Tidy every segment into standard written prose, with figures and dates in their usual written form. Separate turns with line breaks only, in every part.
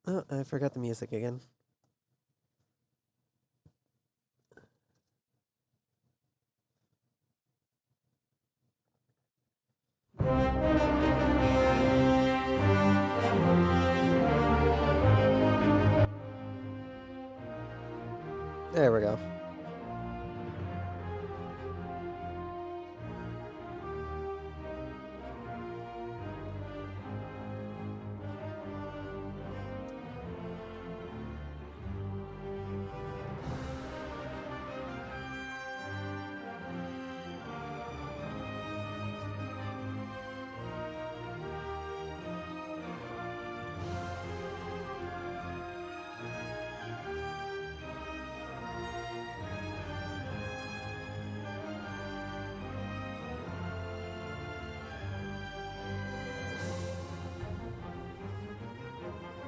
Oh, I forgot the music again. There we go.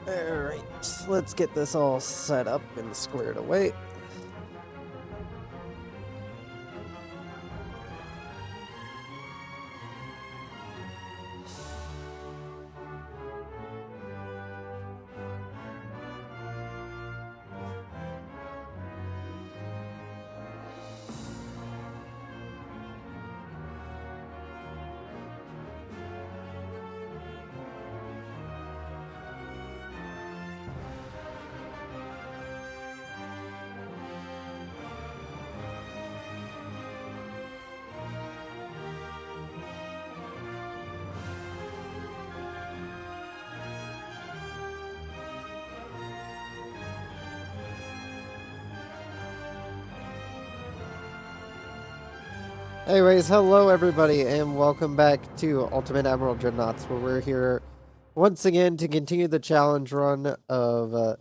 Alright, let's get this all set up and squared away. Anyways, hello everybody, and welcome back to Ultimate Admiral Dreadnoughts, where we're here once again to continue the challenge run of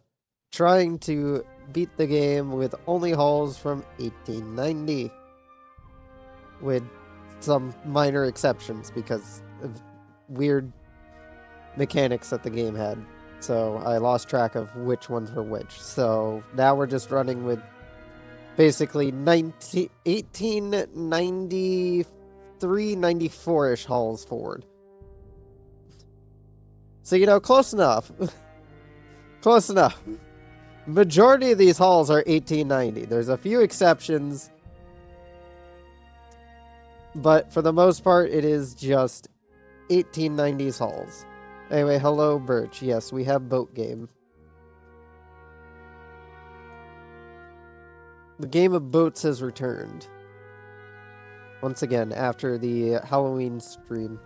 trying to beat the game with only hulls from 1890, with some minor exceptions because of weird mechanics that the game had. So I lost track of which ones were which. So now we're just running with basically 1893, 94-ish hulls forward. So, you know, close enough. Close enough. Majority of these hulls are 1890. There's a few exceptions, but for the most part, it is just 1890s hulls. Anyway, hello, Birch. Yes, we have boat game. The game of boats has returned. Once again, after the Halloween stream.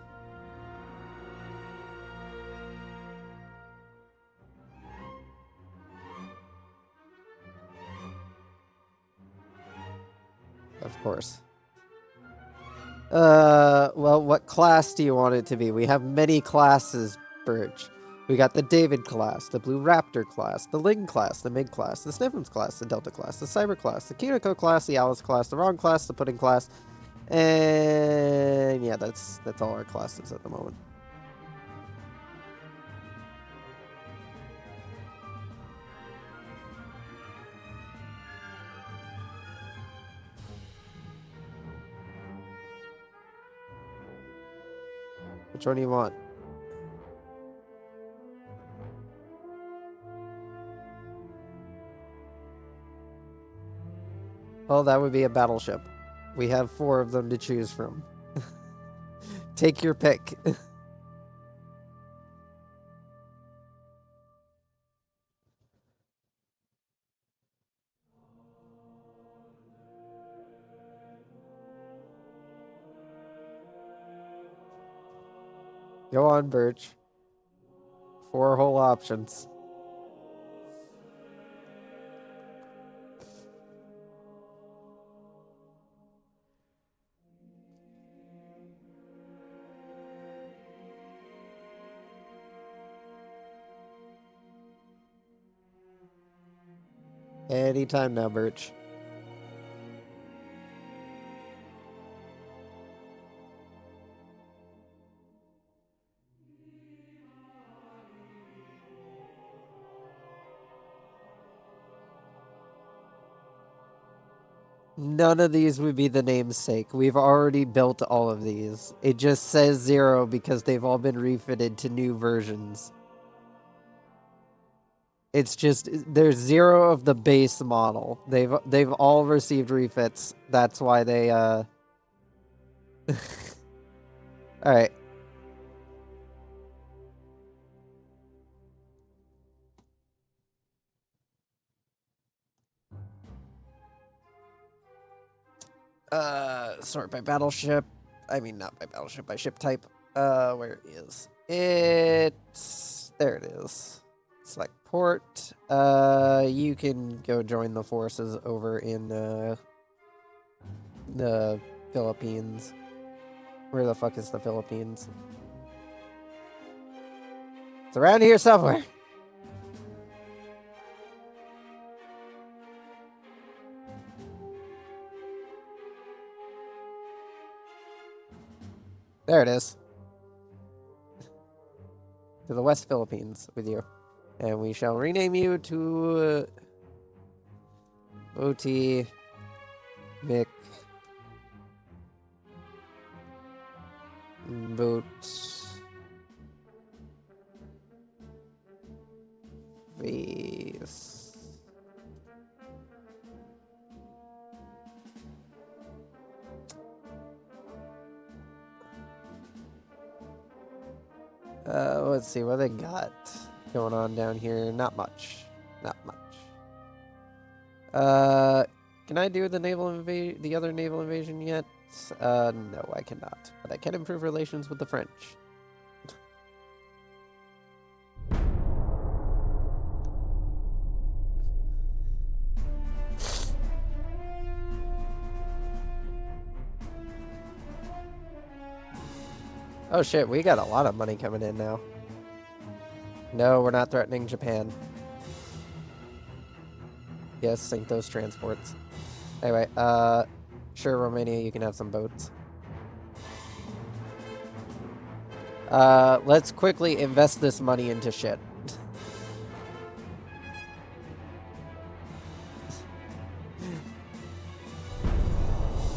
Of course. Well, what class do you want it to be? We have many classes, Birch. We got the David class, the Blue Raptor class, the Ling class, the Mig class, the Sniffins class, the Delta class, the Cyber class, the Kiniko class, the Alice class, the Ron class, the Pudding class, and yeah, that's all our classes at the moment. Which one do you want? Well, that would be a battleship. We have 4 of them to choose from. Take your pick. Go on, Birch. 4 whole options. Anytime now, Birch. None of these would be the namesake. We've already built all of these. It just says 0 because they've all been refitted to new versions. It's just there's 0 of the base model. They've all received refits. That's why they All right. Sort by battleship. I mean, not by battleship, by ship type. Where is it? There it is. Select port. You can go join the forces over in, the Philippines. Where the fuck is the Philippines? It's around here somewhere. There it is. To the West Philippines with you. And we shall rename you to OT Mick Boot Face. Let's see what they got going on down here. Not much. Not much. Can I do the the other naval invasion yet? No, I cannot. But I can improve relations with the French. Oh shit, we got a lot of money coming in now. No, we're not threatening Japan. Yes, sink those transports. Anyway, sure, Romania, you can have some boats. Let's quickly invest this money into shit.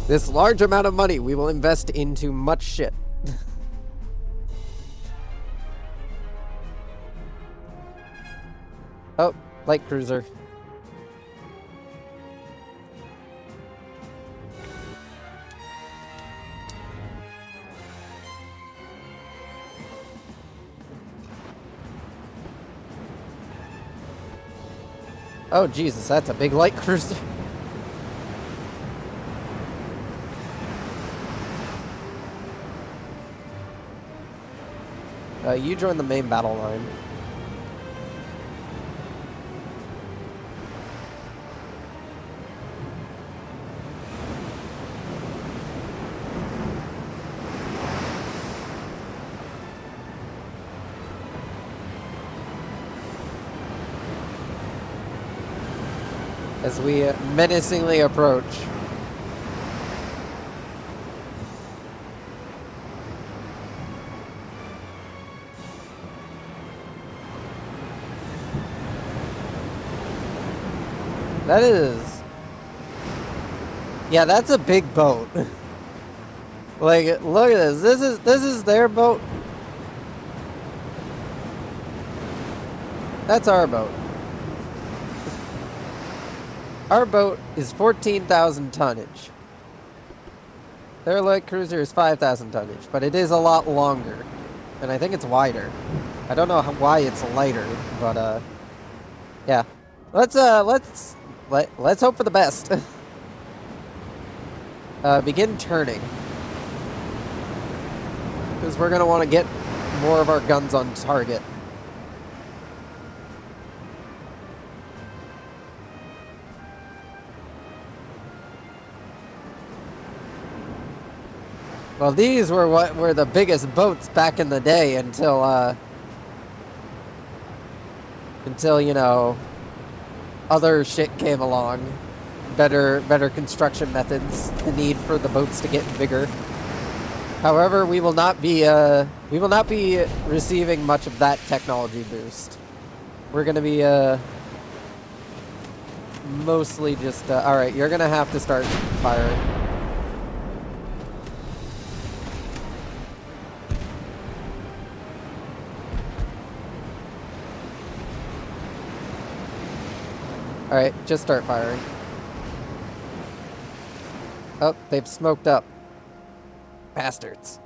This large amount of money we will invest into much shit. Oh, light cruiser. Oh, Jesus, that's a big light cruiser. You join the main battle line. As we menacingly approach. That is... Yeah, that's a big boat. Like, look at this. This is their boat. That's our boat. Our boat is 14,000 tonnage. Their light cruiser is 5,000 tonnage, but it is a lot longer. And I think it's wider. I don't know why it's lighter, but yeah. Let's hope for the best. Begin turning. Because we're gonna want to get more of our guns on target. Well, these were what were the biggest boats back in the day until, you know, other shit came along. Better construction methods, the need for the boats to get bigger. However, we will not be receiving much of that technology boost. We're gonna be, mostly just, alright, you're gonna have to start firing. Alright, just start firing. Oh, they've smoked up. Bastards.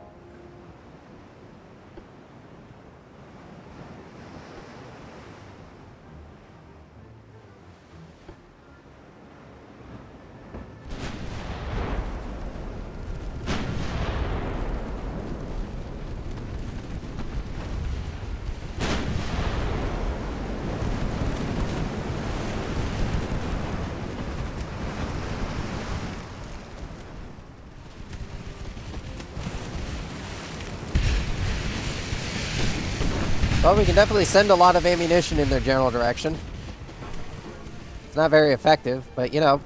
Well, we can definitely send a lot of ammunition in their general direction. It's not very effective, but you know,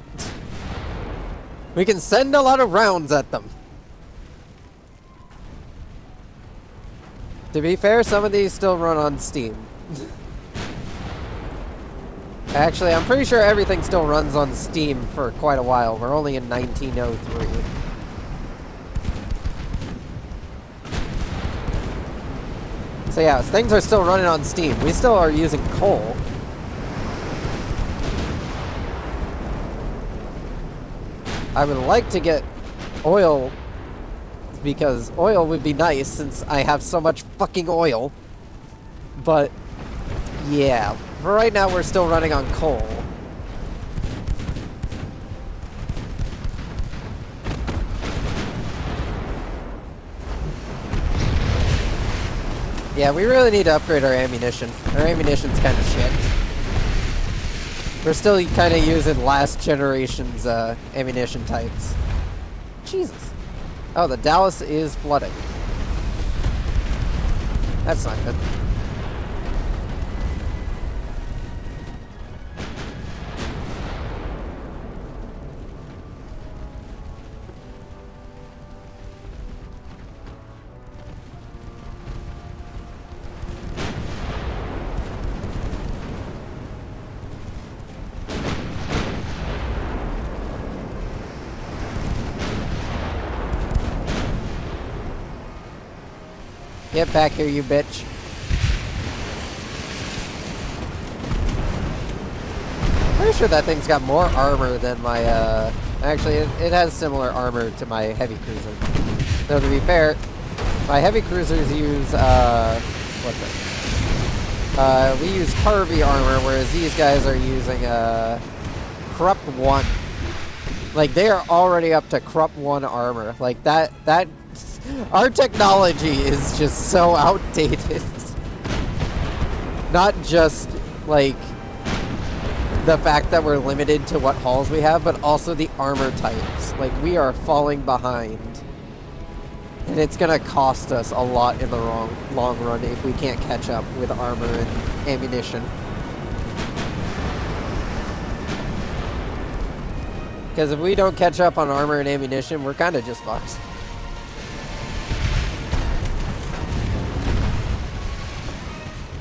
we can send a lot of rounds at them. To be fair, some of these still run on Steam. Actually, I'm pretty sure everything still runs on Steam for quite a while. We're only in 1903. So yeah, things are still running on Steam. We still are using coal. I would like to get oil, because oil would be nice since I have so much fucking oil. But yeah, for right now we're still running on coal. Yeah, we really need to upgrade our ammunition. Our ammunition's kind of shit. We're still kind of using last generation's ammunition types. Jesus. Oh, the Dallas is flooding. That's not good. Get back here, you bitch. Pretty sure that thing's got more armor than my, actually, it has similar armor to my heavy cruiser. Though, to be fair, my heavy cruisers use, what's it? We use Harvey armor, whereas these guys are using, Corrupt 1. Like, they are already up to Corrupt 1 armor. Like, that our technology is just so outdated. Not just, like, the fact that we're limited to what hulls we have, but also the armor types. Like, we are falling behind. And it's gonna cost us a lot in the long run if we can't catch up with armor and ammunition. Because if we don't catch up on armor and ammunition, we're kind of just fucked.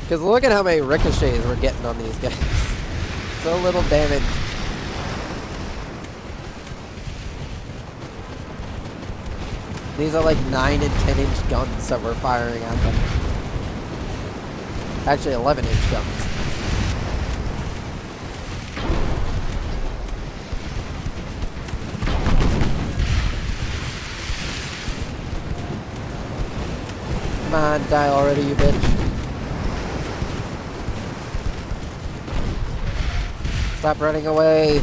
Because look at how many ricochets we're getting on these guys. So little damage. These are like 9 and 10 inch guns that we're firing at them. Actually 11 inch guns. Come on, die already, you bitch. Stop running away.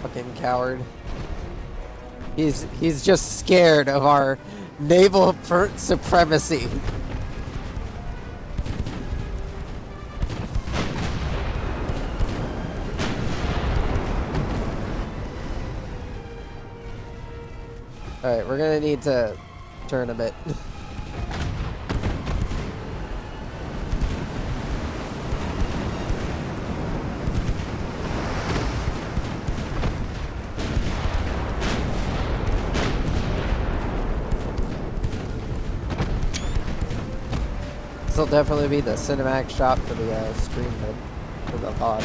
Fucking coward. He's just scared of our naval supremacy. Alright, we're gonna need to turn a bit. This will definitely be the cinematic shot for the stream, for the pod.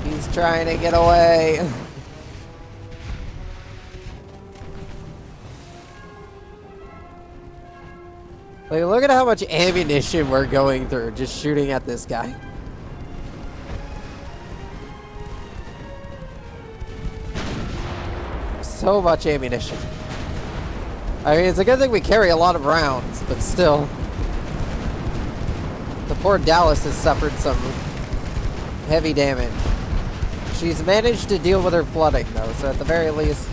He's trying to get away. Like, look at how much ammunition we're going through just shooting at this guy. So much ammunition. I mean, it's a good thing we carry a lot of rounds, but still. The poor Dallas has suffered some heavy damage. She's managed to deal with her flooding, though, so at the very least,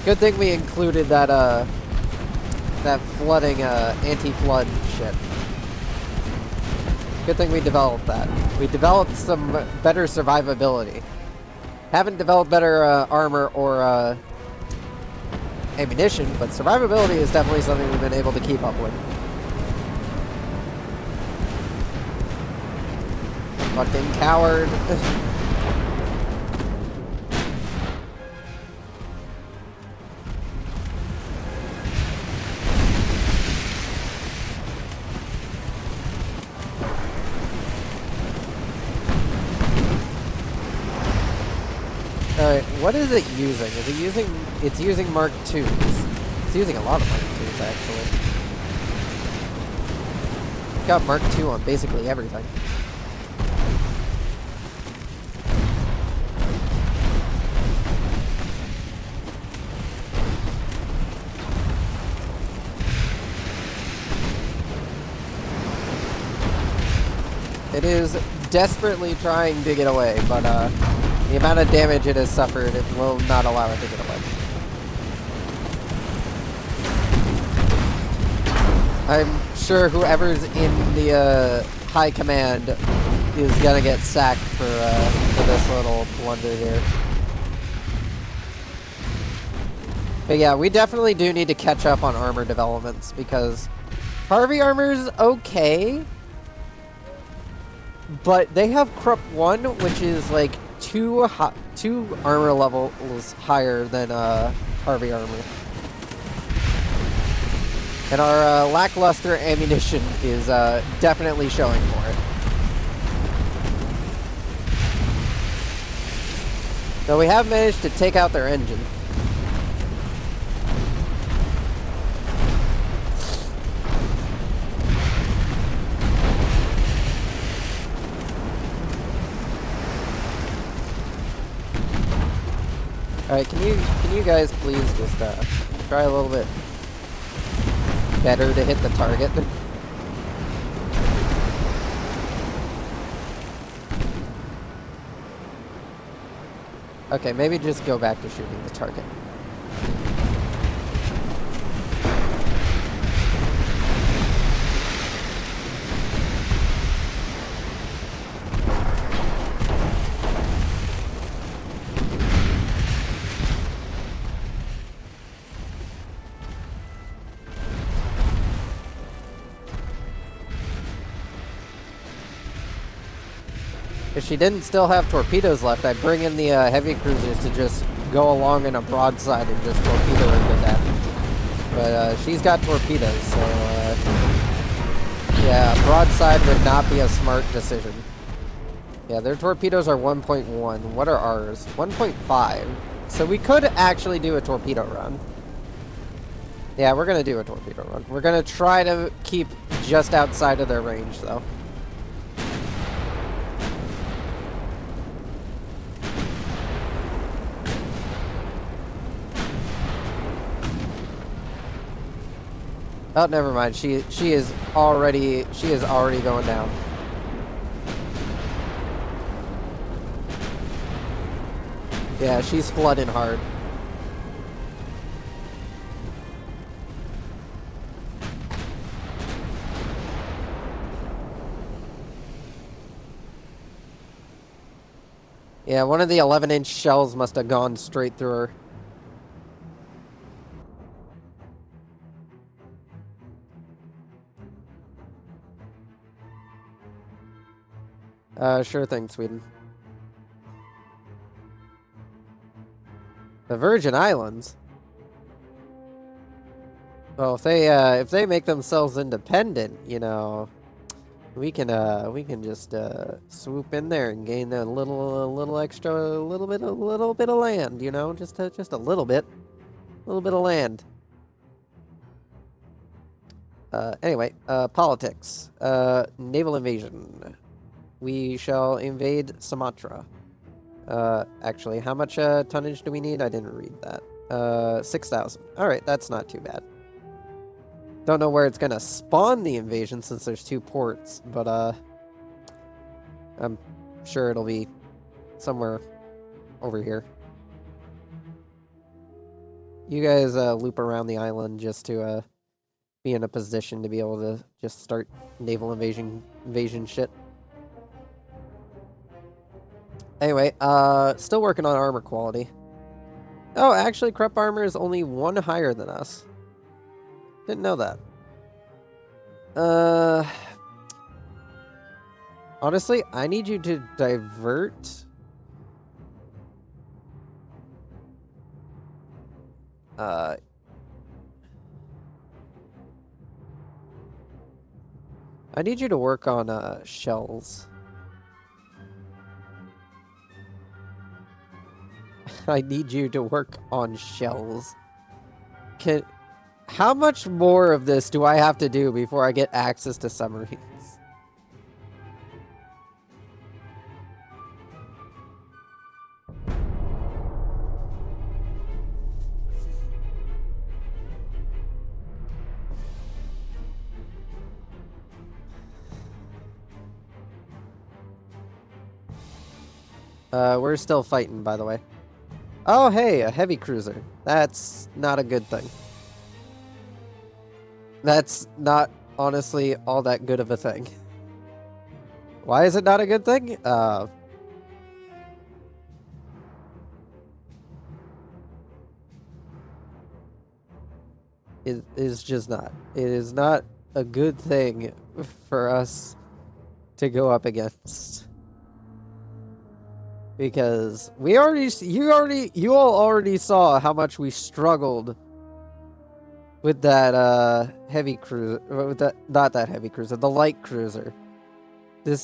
good thing we included that, that flooding, anti-flood shit. Good thing we developed that. We developed some better survivability. Haven't developed better, armor or, ammunition, but survivability is definitely something we've been able to keep up with. Fucking coward. Alright, what is it using? Is it using... It's using Mark IIs. It's using a lot of Mark IIs, actually. It's got Mark II on basically everything. It is desperately trying to get away, but, the amount of damage it has suffered, it will not allow it to get away. I'm sure whoever's in the high command is gonna get sacked for this little blunder here. But yeah, we definitely do need to catch up on armor developments because Harvey armor's okay, but they have Krupp 1, which is like two armor levels higher than Harvey armor. And our lackluster ammunition is definitely showing for it. So we have managed to take out their engine. Alright, can you guys please just try a little bit better to hit the target? Okay, maybe just go back to shooting the target. If she didn't still have torpedoes left, I'd bring in the heavy cruisers to just go along in a broadside and just torpedo her to death. But she's got torpedoes, so yeah, broadside would not be a smart decision. Yeah, their torpedoes are 1.1. What are ours? 1.5. So we could actually do a torpedo run. Yeah, we're gonna do a torpedo run. We're gonna try to keep just outside of their range, though. Oh, never mind. She is already going down. Yeah, she's flooding hard. Yeah, one of the 11-inch shells must have gone straight through her. Sure thing, Sweden. The Virgin Islands? Well, if they make themselves independent, you know, we can just swoop in there and gain a little extra, little bit of land, you know, just a little bit of land. Anyway, politics. Naval invasion. We shall invade Sumatra. Actually, how much tonnage do we need? I didn't read that. 6,000. Alright, that's not too bad. Don't know where it's gonna spawn the invasion since there's 2 ports, but I'm sure it'll be somewhere over here. You guys loop around the island just to be in a position to be able to just start naval invasion shit. Anyway, still working on armor quality. Oh, actually, Krupp armor is only 1 higher than us. Didn't know that. Honestly, I need you to divert. I need you to work on shells. I need you to work on shells. How much more of this do I have to do before I get access to submarines? We're still fighting, by the way. Oh, hey, a heavy cruiser. That's not a good thing. That's not, honestly, all that good of a thing. Why is it not a good thing? It is just not. It is not a good thing for us to go up against. Because you all already saw how much we struggled with that heavy cruiser, with that, not that heavy cruiser, the light cruiser. This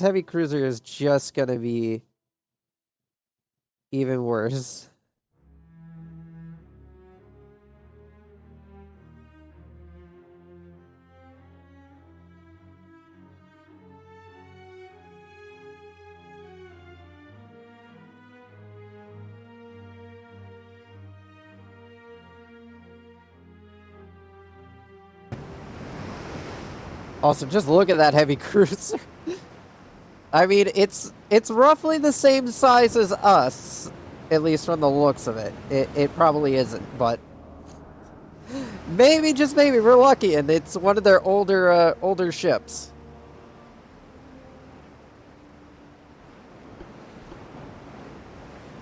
heavy cruiser is just gonna be even worse. Also, just look at that heavy cruiser. I mean, it's roughly the same size as us, at least from the looks of it. It probably isn't, but maybe, just maybe, we're lucky, and it's one of their older ships.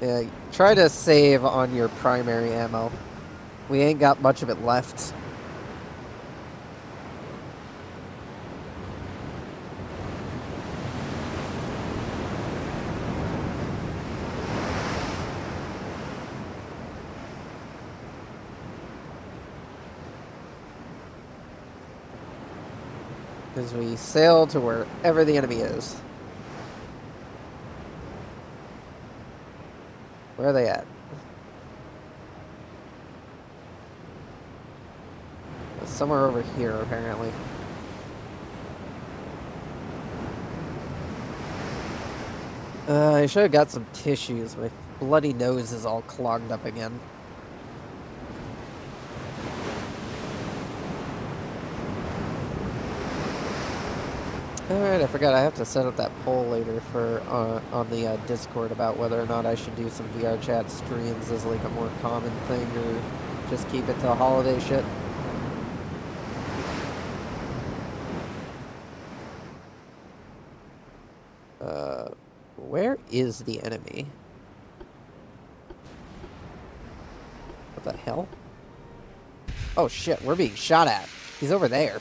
Yeah, try to save on your primary ammo. We ain't got much of it left. As we sail to wherever the enemy is. Where are they at? Somewhere over here, apparently. I should have got some tissues. My bloody nose is all clogged up again. Alright, I forgot I have to set up that poll later for on the Discord about whether or not I should do some VR chat streams as like a more common thing or just keep it to holiday shit. Where is the enemy? What the hell? Oh shit, we're being shot at. He's over there.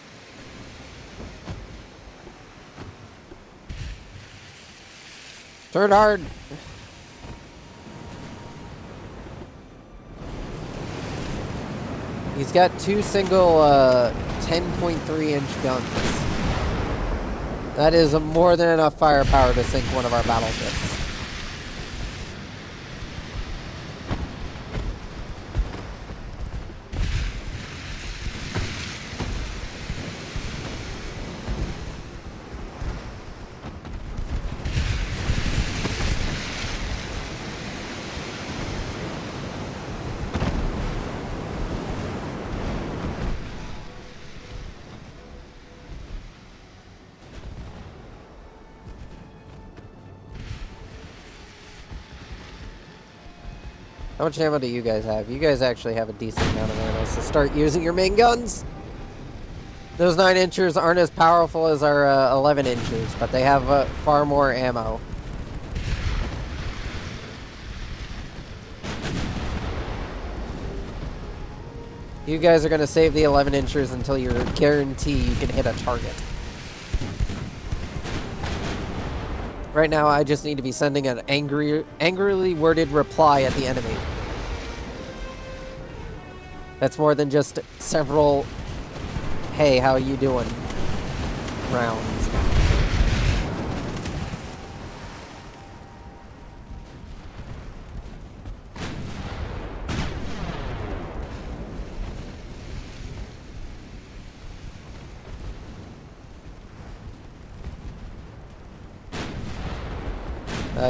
Turn hard. He's got 2 single 10.3-inch guns. That is more than enough firepower to sink one of our battleships. How much ammo do you guys have? You guys actually have a decent amount of ammo, so start using your main guns. Those 9-inchers aren't as powerful as our 11-inchers, but they have far more ammo. You guys are going to save the 11-inchers until you're guaranteed you can hit a target. Right now, I just need to be sending an angrily worded reply at the enemy. That's more than just several, hey, how you doing, rounds.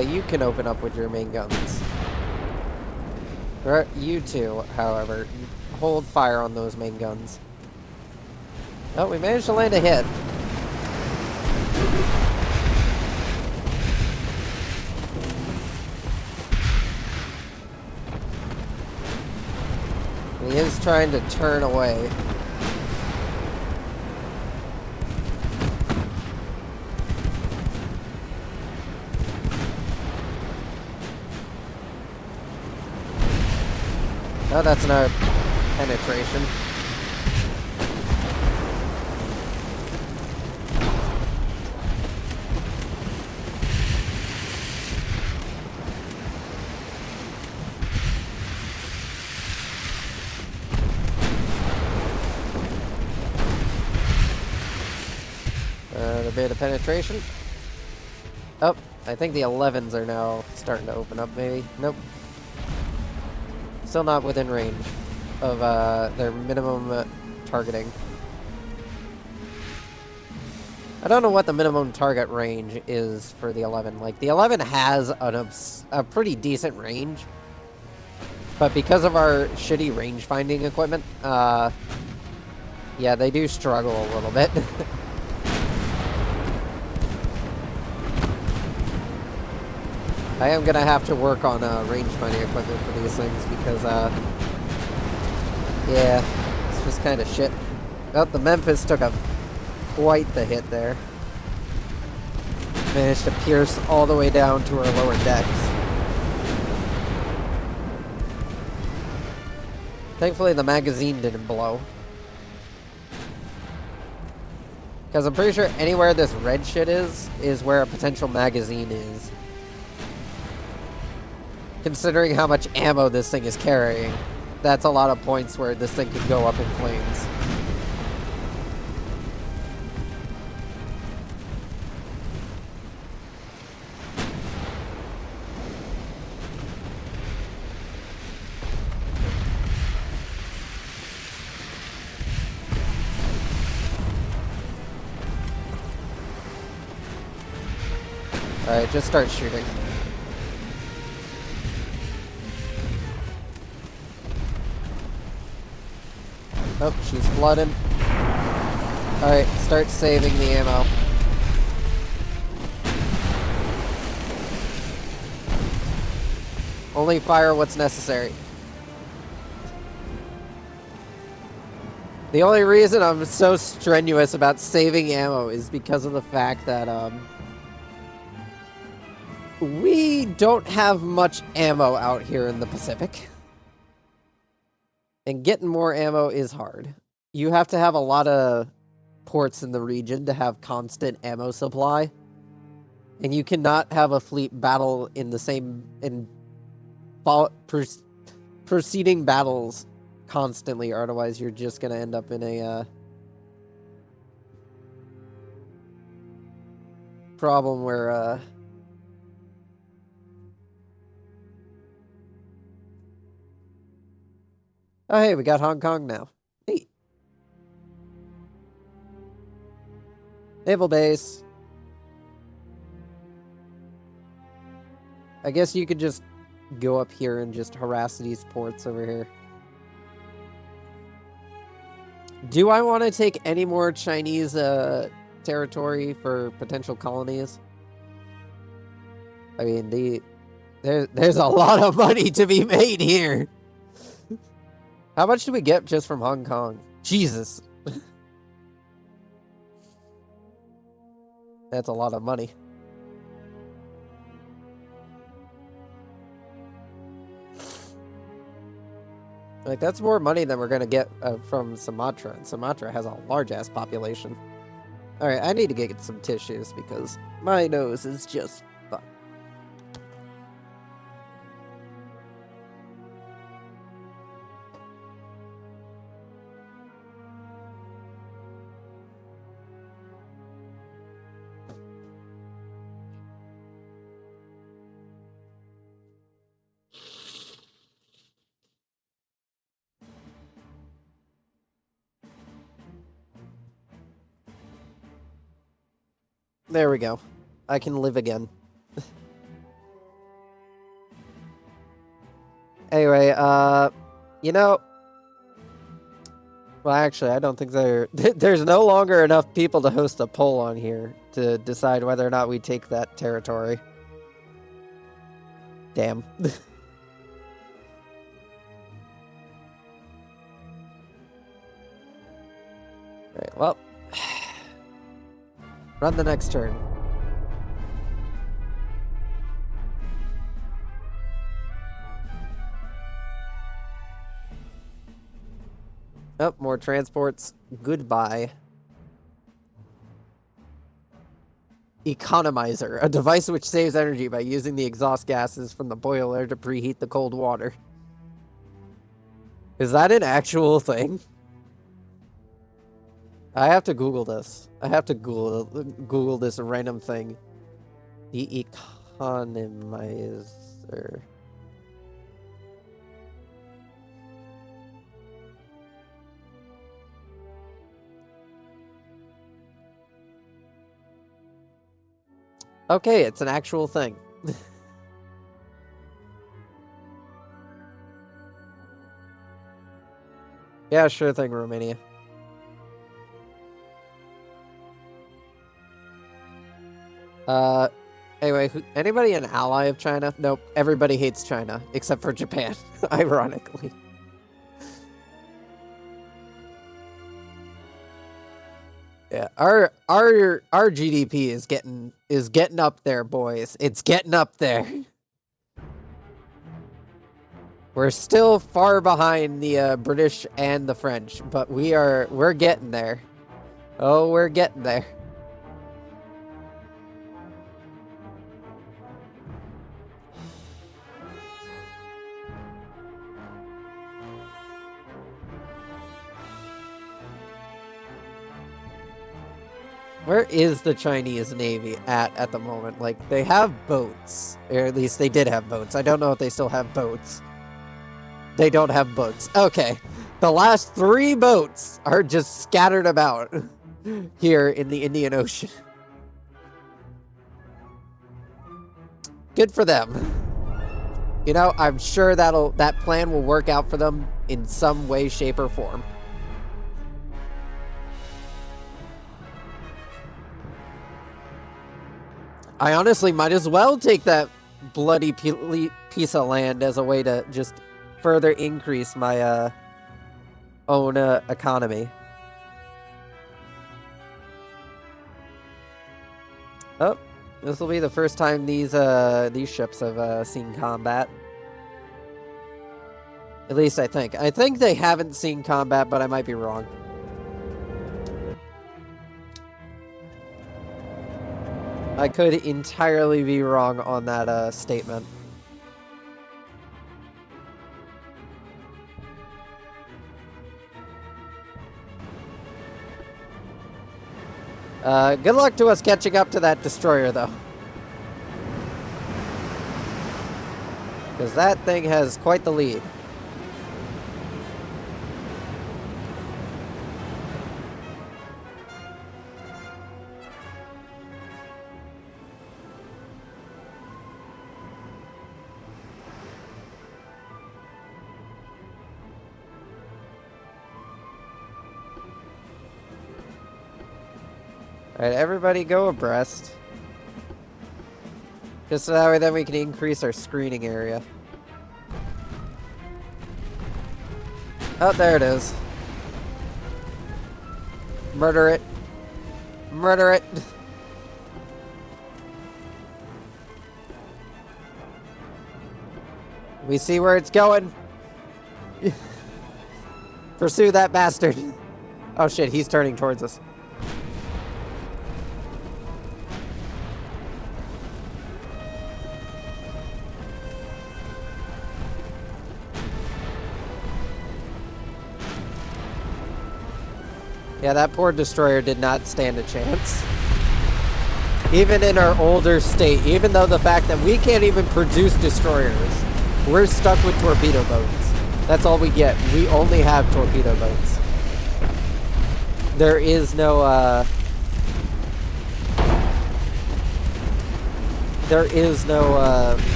You can open up with your main guns. You two, however, hold fire on those main guns. Oh, we managed to land a hit. He is trying to turn away. Oh, that's another penetration. A bit of penetration. Oh, I think the 11s are now starting to open up, maybe. Nope. Still not within range of their minimum targeting. I don't know what the minimum target range is for the 11. Like, the 11 has a pretty decent range, but because of our shitty range finding equipment, yeah, they do struggle a little bit. I am gonna have to work on range finding equipment for these things because, yeah, it's just kind of shit. Oh, the Memphis took quite the hit there. Managed to pierce all the way down to our lower decks. Thankfully, the magazine didn't blow. Because I'm pretty sure anywhere this red shit is where a potential magazine is. Considering how much ammo this thing is carrying, that's a lot of points where this thing could go up in flames. Alright, just start shooting. Oh, she's flooding. Alright, start saving the ammo. Only fire what's necessary. The only reason I'm so strenuous about saving ammo is because of the fact that, we don't have much ammo out here in the Pacific. And getting more ammo is hard. You have to have a lot of ports in the region to have constant ammo supply. And you cannot have a fleet battle in the same... proceeding battles constantly, or otherwise you're just going to end up in a... problem where, Oh, hey, we got Hong Kong now. Neat. Naval base. I guess you could just go up here and just harass these ports over here. Do I want to take any more Chinese territory for potential colonies? I mean, There's a lot of money to be made here. How much do we get just from Hong Kong? Jesus. That's a lot of money. Like, that's more money than we're gonna get from Sumatra, and Sumatra has a large-ass population. Alright, I need to get some tissues because my nose is just fucked. There we go. I can live again. Anyway, you know... Well, actually, I don't think there's no longer enough people to host a poll on here to decide whether or not we take that territory. Damn. Alright, well... Run the next turn. Oh, more transports. Goodbye. Economizer, a device which saves energy by using the exhaust gases from the boiler to preheat the cold water. Is that an actual thing? I have to Google this. I have to Google this random thing. The economizer. Okay, it's an actual thing. Yeah, sure thing, Romania. Anyway, anybody an ally of China? Nope, everybody hates China, except for Japan, ironically. Yeah, our GDP is getting up there, boys. It's getting up there. We're still far behind the British and the French, but we're getting there. Oh, we're getting there. Where is the Chinese Navy at the moment? Like, they have boats. Or at least they did have boats. I don't know if they still have boats. They don't have boats. Okay. The last 3 boats are just scattered about here in the Indian Ocean. Good for them. You know, I'm sure that plan will work out for them in some way, shape, or form. I honestly might as well take that bloody piece of land as a way to just further increase my own economy. Oh, this will be the first time these ships have seen combat. At least I think. I think they haven't seen combat, but I might be wrong. I could entirely be wrong on that statement. Good luck to us catching up to that destroyer, though. Because that thing has quite the lead. Alright, everybody go abreast. Just so that way then we can increase our screening area. Oh, there it is. Murder it. Murder it. We see where it's going. Pursue that bastard. Oh shit, he's turning towards us. Yeah, that poor destroyer did not stand a chance. Even in our older state, even though the fact that we can't even produce destroyers, we're stuck with torpedo boats. That's all we get. We only have torpedo boats. There is no,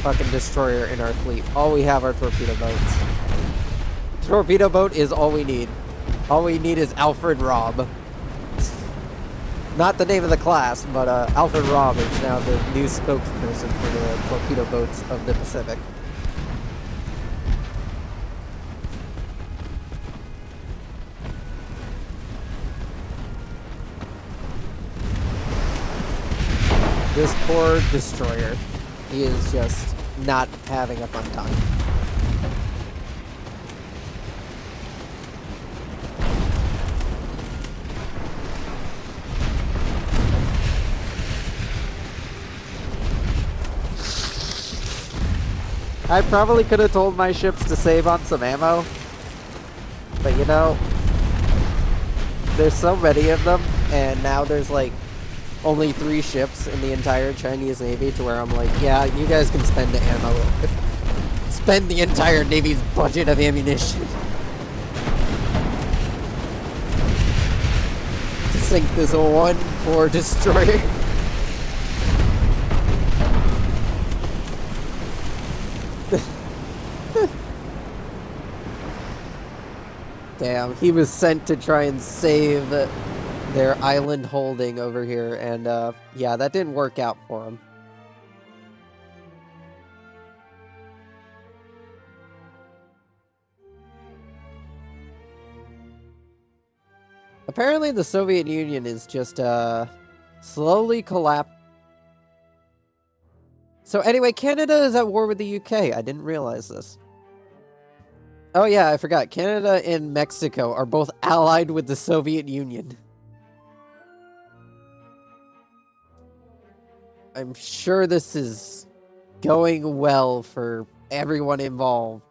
fucking destroyer in our fleet. All we have are torpedo boats. Torpedo boat is all we need. All we need is Alfred Robb. Not the name of the class, but Alfred Robb is now the new spokesperson for the torpedo boats of the Pacific. This poor destroyer. He is just not having a fun time. I probably could have told my ships to save on some ammo, but you know, there's so many of them, and now there's like only 3 ships in the entire Chinese Navy to where I'm like, yeah, you guys can spend the ammo. Spend the entire Navy's budget of ammunition. To sink this one poor destroyer. Damn, he was sent to try and save their island holding over here, and yeah, that didn't work out for him. Apparently the Soviet Union is just slowly collapsing. So anyway, Canada is at war with the UK. I didn't realize this. Oh yeah, I forgot. Canada and Mexico are both allied with the Soviet Union. I'm sure this is going well for everyone involved.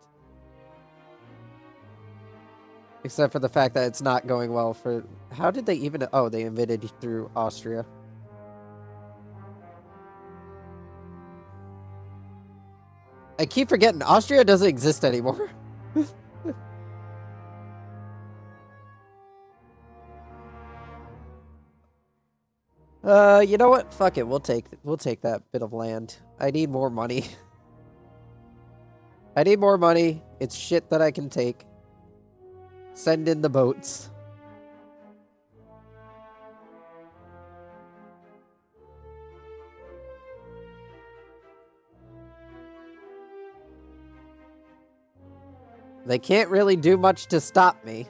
Except for the fact that it's not going well for... How did they even... Oh, they invaded through Austria. I keep forgetting, Austria doesn't exist anymore. You know what? Fuck it. We'll take that bit of land. I need more money. I need more money. It's shit that I can take. Send in the boats. They can't really do much to stop me.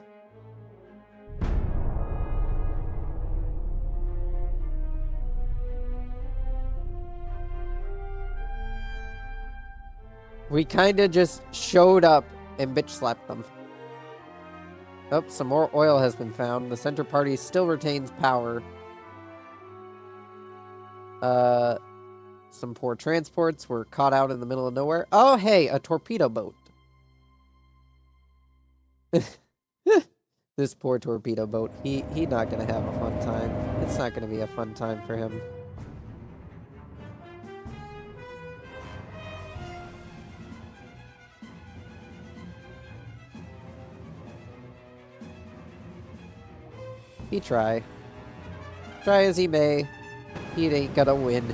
We kinda just showed up and bitch slapped them. Oh, some more oil has been found. The center party still retains power. Some poor transports were caught out in the middle of nowhere. Oh, hey, a torpedo boat. This poor torpedo boat. He not gonna have a fun time. It's not gonna be a fun time for him. He try. Try as he may, he ain't gonna win.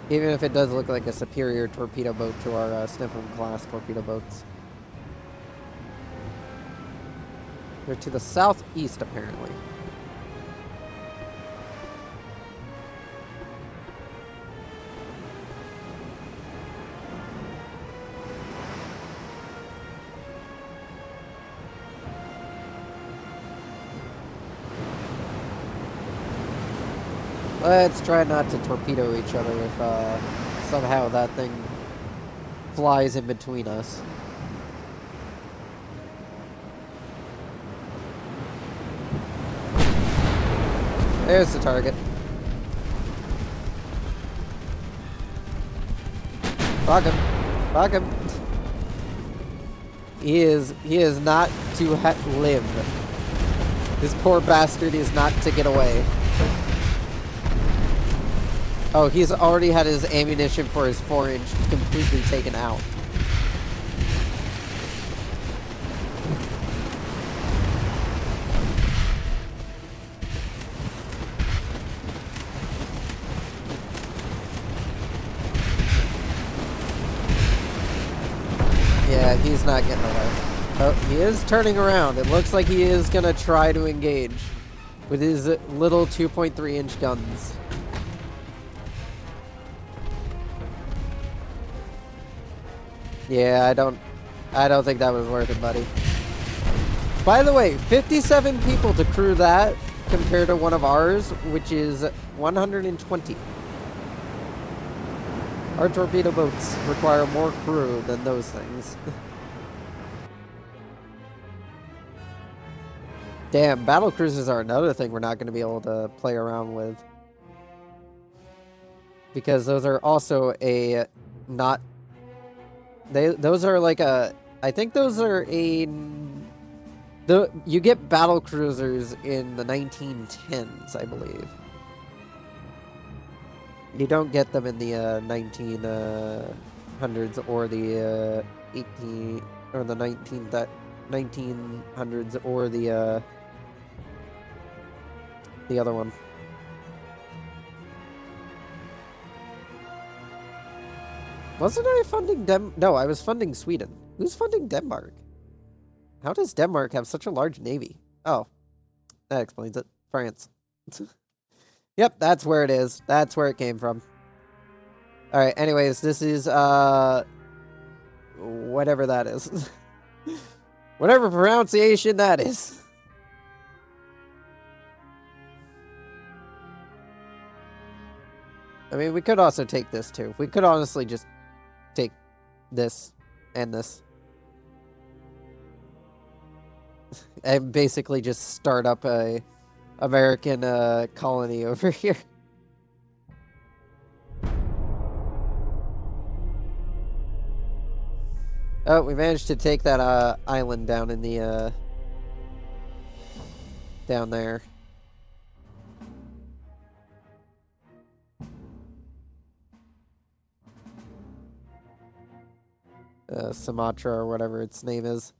Even if it does look like a superior torpedo boat to our Sniffle class torpedo boats. They're to the southeast, apparently. Let's try not to torpedo each other if somehow that thing flies in between us. There's the target. Fuck him. Fuck him. He is not to live. This poor bastard is not to get away. Oh, he's already had his ammunition for his 4-inch completely taken out. Yeah, he's not getting away. Oh, he is turning around. It looks like he is gonna try to engage with his little 2.3-inch guns. Yeah, I don't think that was worth it, buddy. By the way, 57 people to crew that compared to one of ours, which is 120. Our torpedo boats require more crew than those things. Damn, battle cruisers are another thing we're not going to be able to play around with. Because those are also a not... Those are like a... I think those are a... You get battle cruisers in the 1910s, I believe. You don't get them in the 1900s or the 18 or the 1900s or the other one. Wasn't I funding No, I was funding Sweden. Who's funding Denmark? How does Denmark have such a large navy? Oh, that explains it. France. Yep, that's where it is. That's where it came from. Alright, anyways, this is, whatever that is. Whatever pronunciation that is. I mean, we could also take this, too. We could honestly just take this and this. And basically just start up a American colony over here. Oh, we managed to take that island down in the down there. Sumatra or whatever its name is.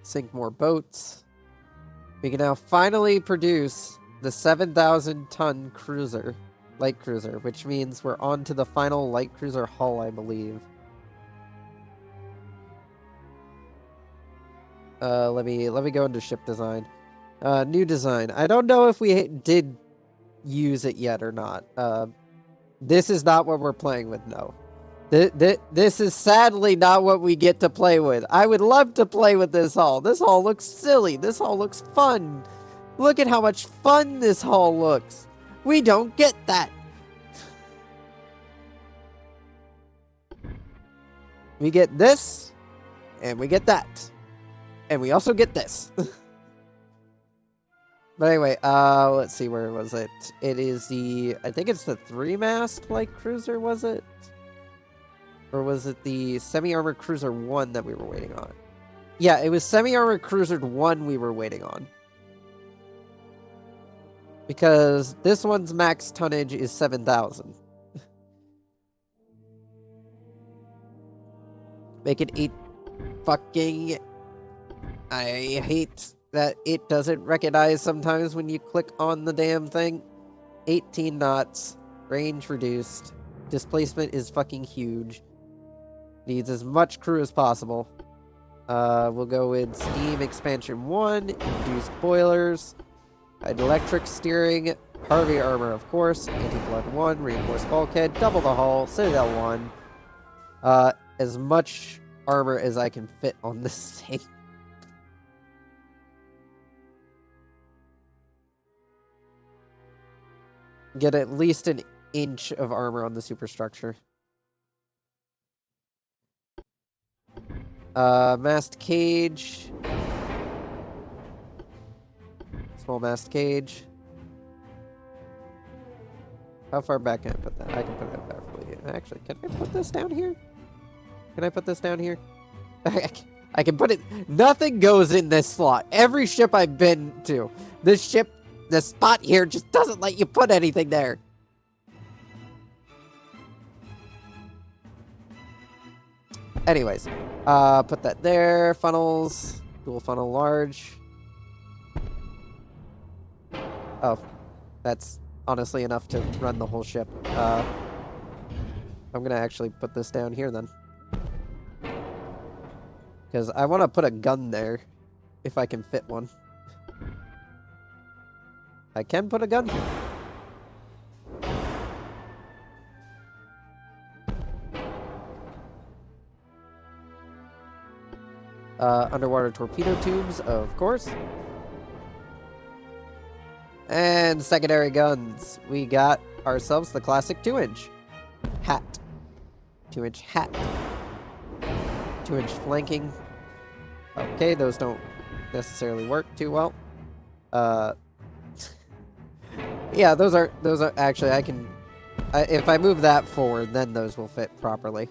Sink more boats. We can now finally produce the 7,000-ton cruiser, light cruiser, which means we're on to the final light cruiser hull, I believe. Let me go into ship design. New design. I don't know if we did use it yet or not. This is not what we're playing with, no. This is sadly not what we get to play with. I would love to play with this hull. This hull looks silly. This hull looks fun. Look at how much fun this hull looks. We don't get that. We get this, and we get that. And we also get this. But anyway, let's see, where was it? It is the, I think it's the 3-mast light cruiser, was it? Or was it the semi-armored cruiser 1 that we were waiting on? Yeah, it was semi-armored cruiser 1 we were waiting on. Because this one's max tonnage is 7,000. Make it 8 fucking... I hate that it doesn't recognize sometimes when you click on the damn thing. 18 knots, range reduced, displacement is fucking huge. Needs as much crew as possible. We'll go with steam expansion 1, induced boilers, electric steering, Harvey armor, of course, anti-flood 1, reinforced bulkhead, double the hull, citadel 1. As much armor as I can fit on this thing. Get at least an inch of armor on the superstructure. Mast cage. Small mast cage. How far back can I put that? I can put it back for you. Actually, can I put this down here? Can I put this down here? I can put it... Nothing goes in this slot. Every ship I've been to. This ship, this spot here just doesn't let you put anything there. Anyways, put that there. Funnels. Dual funnel large. Oh, that's honestly enough to run the whole ship. I'm gonna actually put this down here then. Because I want to put a gun there, if I can fit one. I can put a gun here. Underwater torpedo tubes, of course. And secondary guns. We got ourselves the classic 2-inch hat. 2-inch hat. 2-inch flanking. Okay, those don't necessarily work too well. Yeah, those are actually, if I move that forward, then those will fit properly.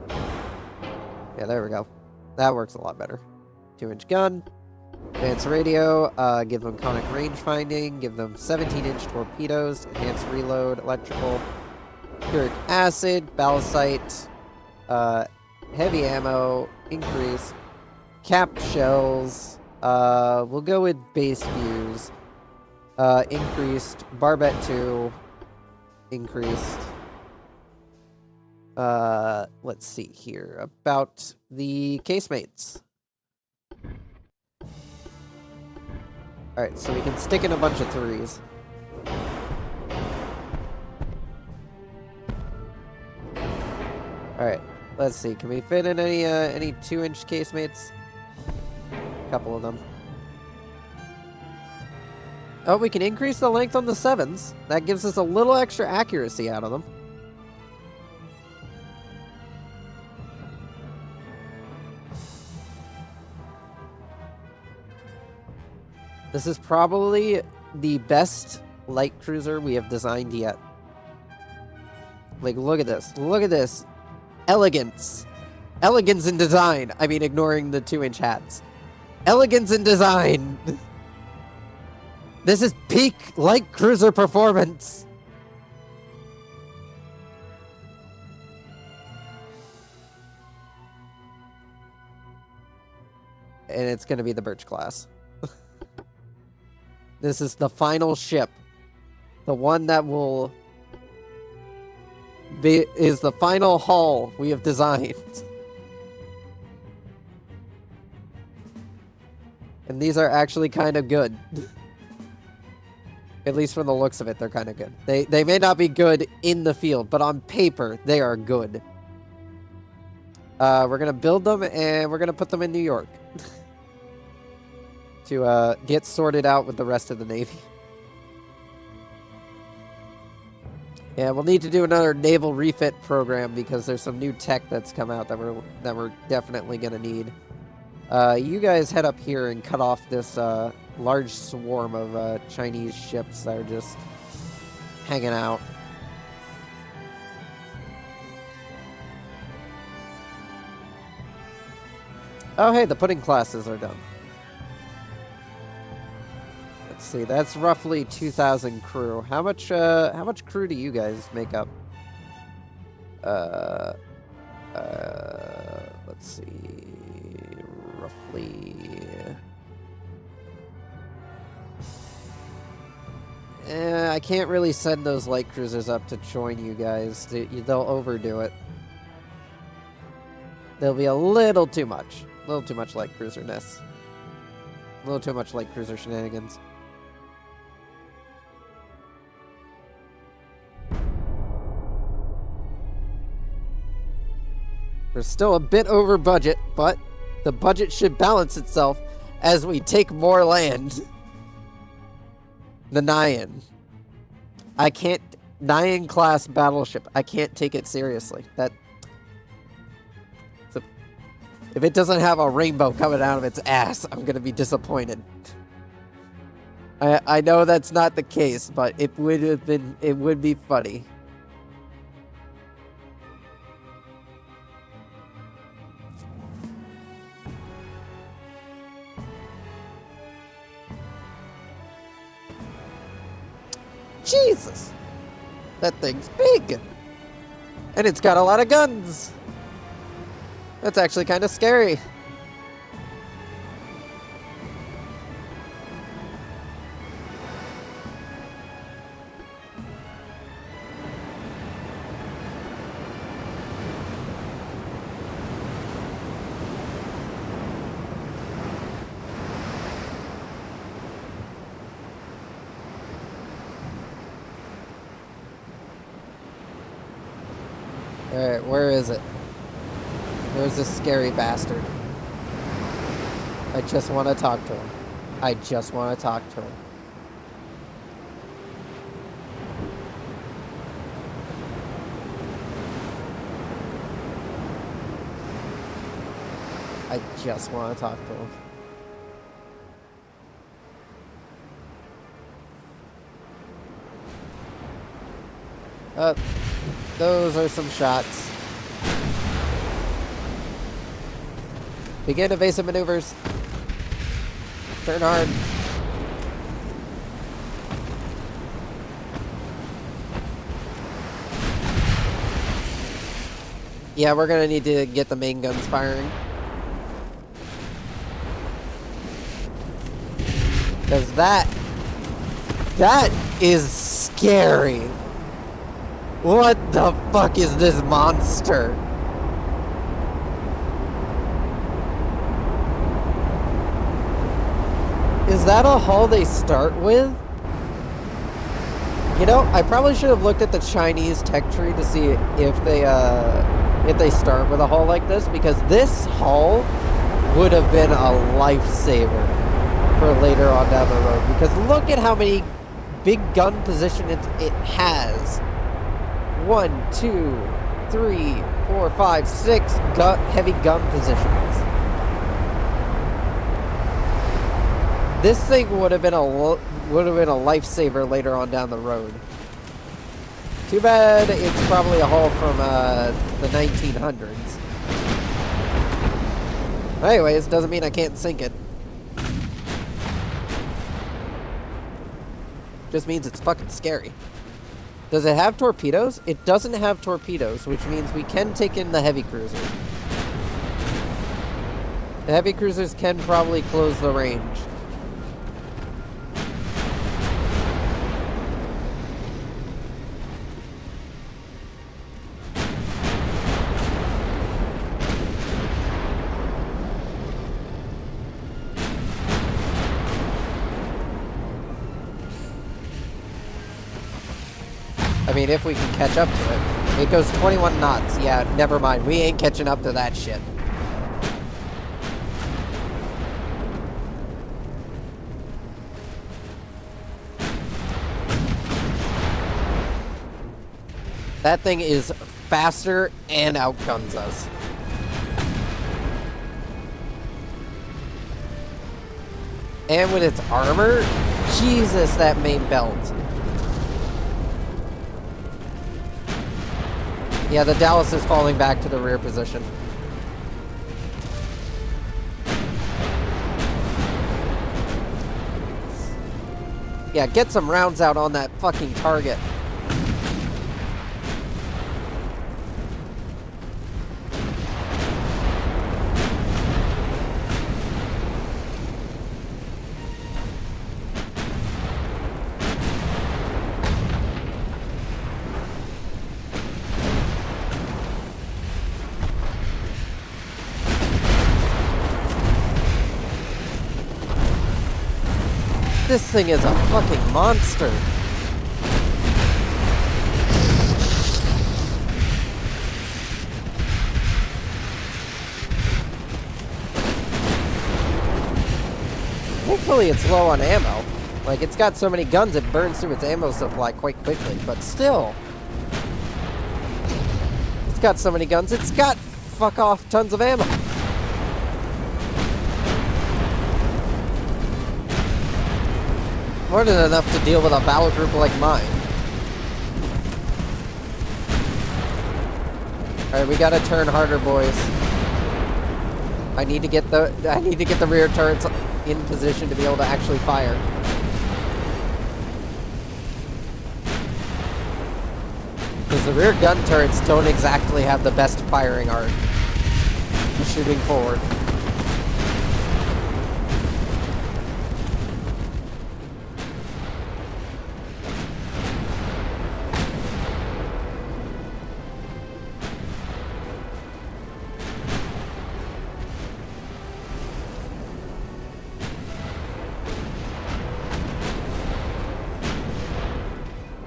Yeah, there we go. That works a lot better. 2-inch gun. Advanced radio, give them conic range finding, give them 17-inch torpedoes, enhanced reload, electrical, puric acid, ballastite, heavy ammo, increase, capped shells, we'll go with base views, increased, barbette 2, increased, let's see here, about the casemates. Alright, so we can stick in a bunch of 3s. Alright, let's see. Can we fit in any 2-inch casemates? A couple of them. Oh, we can increase the length on the 7s. That gives us a little extra accuracy out of them. This is probably the best light cruiser we have designed yet. Like, look at this. Look at this. Elegance. Elegance in design. I mean, ignoring the 2-inch hats. Elegance in design. This is peak light cruiser performance. And it's going to be the Birch class. This is the final ship. The one that will be is the final hull we have designed. And these are actually kind of good. At least from the looks of it, they're kind of good. They may not be good in the field, but on paper, they are good. We're going to build them, and we're going to put them in New York. To get sorted out with the rest of the Navy. Yeah, we'll need to do another naval refit program because there's some new tech that's come out that we're definitely gonna need. You guys head up here and cut off this large swarm of Chinese ships that are just hanging out. Oh, hey, the pudding classes are done. Let's see, that's roughly 2,000 crew. How much crew do you guys make up? Let's see, roughly. I can't really send those light cruisers up to join you guys. They'll overdo it. There'll be a little too much. A little too much light cruiser-ness. A little too much light cruiser shenanigans. We're still a bit over budget, but the budget should balance itself as we take more land. The Nyan. I can't... Nyan class battleship. I can't take it seriously. If it doesn't have a rainbow coming out of its ass, I'm gonna be disappointed. I know that's not the case, but it would be funny. Jesus! That thing's big! And it's got a lot of guns! That's actually kind of scary. Alright, where is it? Where's this scary bastard? I just want to talk to him. I just want to talk to him. I just want to talk to him. Those are some shots. Begin evasive maneuvers. Turn hard. Yeah, we're gonna need to get the main guns firing. Because that is scary. What the fuck is this monster? Is that a hull they start with? You know, I probably should have looked at the Chinese tech tree to see if they start with a hull like this, because this hull would have been a lifesaver for later on down the road. Because look at how many big gun positions it has. 1, 2, 3, 4, 5, 6 heavy gun positions. This thing would have been a lifesaver later on down the road. Too bad it's probably a hull from the 1900s. Anyways, doesn't mean I can't sink it. Just means it's fucking scary. Does it have torpedoes? It doesn't have torpedoes, which means we can take in the heavy cruiser. The heavy cruisers can probably close the range. I mean, if we can catch up to it. It goes 21 knots. Yeah, never mind. We ain't catching up to that shit. That thing is faster and outguns us. And with its armor, Jesus, that main belt. Yeah, the Dallas is falling back to the rear position. Yeah, get some rounds out on that fucking target. This thing is a fucking monster. Thankfully, it's low on ammo. Like, it's got so many guns, it burns through its ammo supply quite quickly, but still. It's got so many guns, it's got fuck off tons of ammo. More than enough to deal with a battle group like mine. Alright, we gotta turn harder, boys. I need to get the rear turrets in position to be able to actually fire. Because the rear gun turrets don't exactly have the best firing art for shooting forward.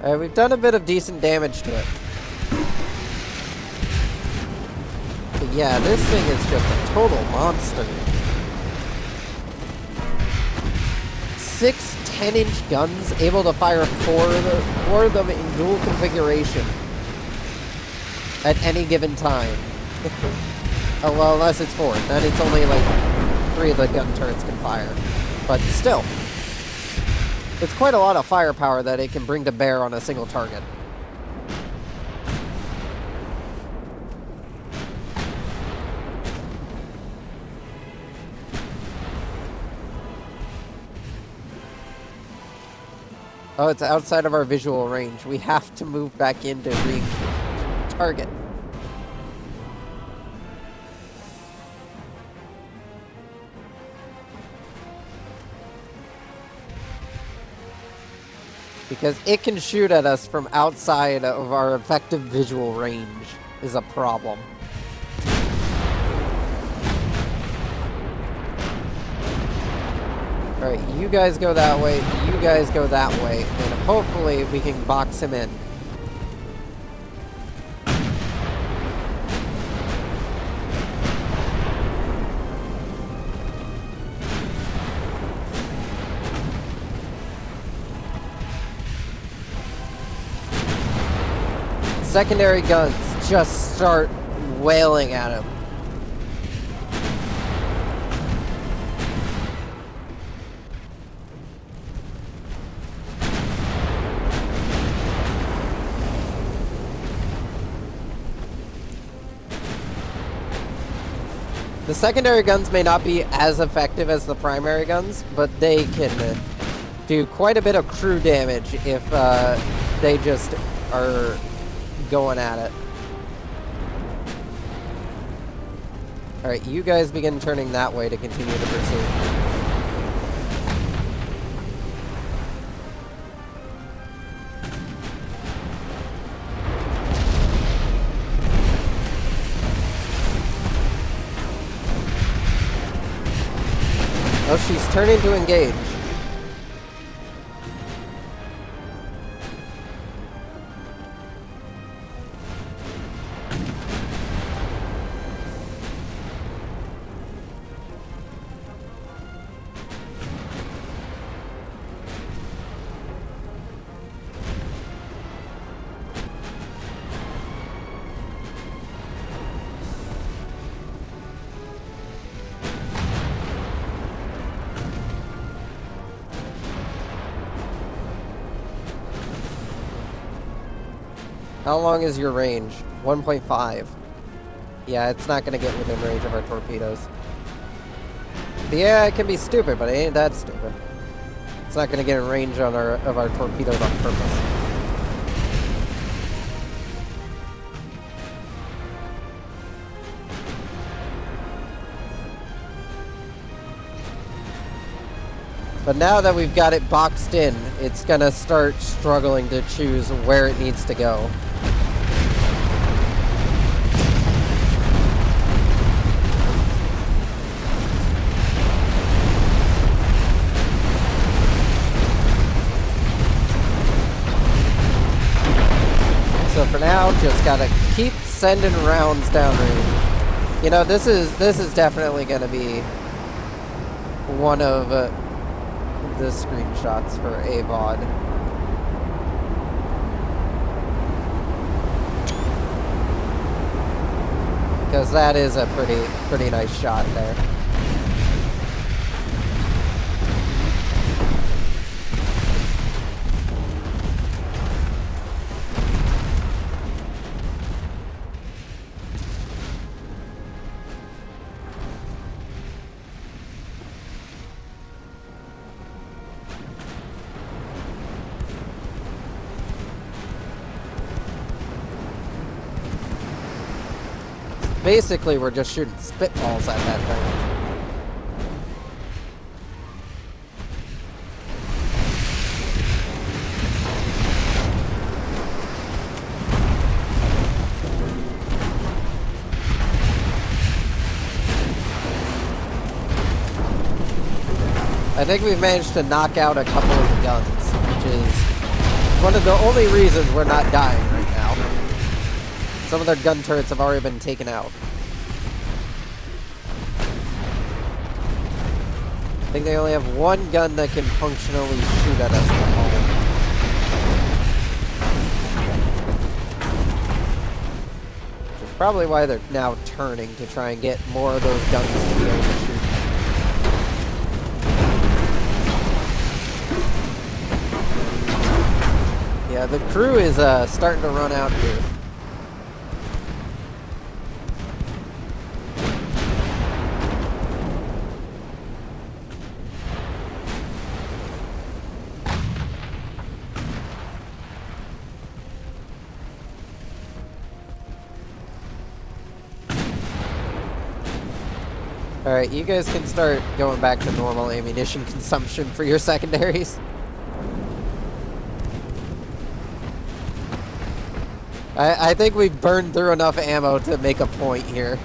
Alright, we've done a bit of decent damage to it. But yeah, this thing is just a total monster. 6 10-inch guns able to fire four of them in dual configuration at any given time. Oh, well, unless it's 4. Then it's only like 3 of the gun turrets can fire. But still. It's quite a lot of firepower that it can bring to bear on a single target. Oh, it's outside of our visual range. We have to move back in to re-target. Because it can shoot at us from outside of our effective visual range is a problem. Alright, you guys go that way, you guys go that way, and hopefully we can box him in. Secondary guns just start wailing at him. The secondary guns may not be as effective as the primary guns, but they can do quite a bit of crew damage if they just are going at it. Alright, you guys begin turning that way to continue the pursuit. Oh, she's turning to engage. How long is your range? 1.5. Yeah, it's not gonna get within range of our torpedoes. Yeah, it can be stupid, but it ain't that stupid. It's not gonna get in range on of our torpedoes on purpose. But now that we've got it boxed in, it's gonna start struggling to choose where it needs to go. gotta keep sending rounds downrange. You know, this is definitely gonna be one of the screenshots for AVOD. Because that is a pretty nice shot there. Basically, we're just shooting spitballs at that thing. I think we've managed to knock out a couple of the guns, which is one of the only reasons we're not dying right now. Some of their gun turrets have already been taken out. I think they only have one gun that can functionally shoot at us at the moment. Which is probably why they're now turning to try and get more of those guns to be able to shoot. Yeah, the crew is starting to run out here. Alright, you guys can start going back to normal ammunition consumption for your secondaries. I think we've burned through enough ammo to make a point here.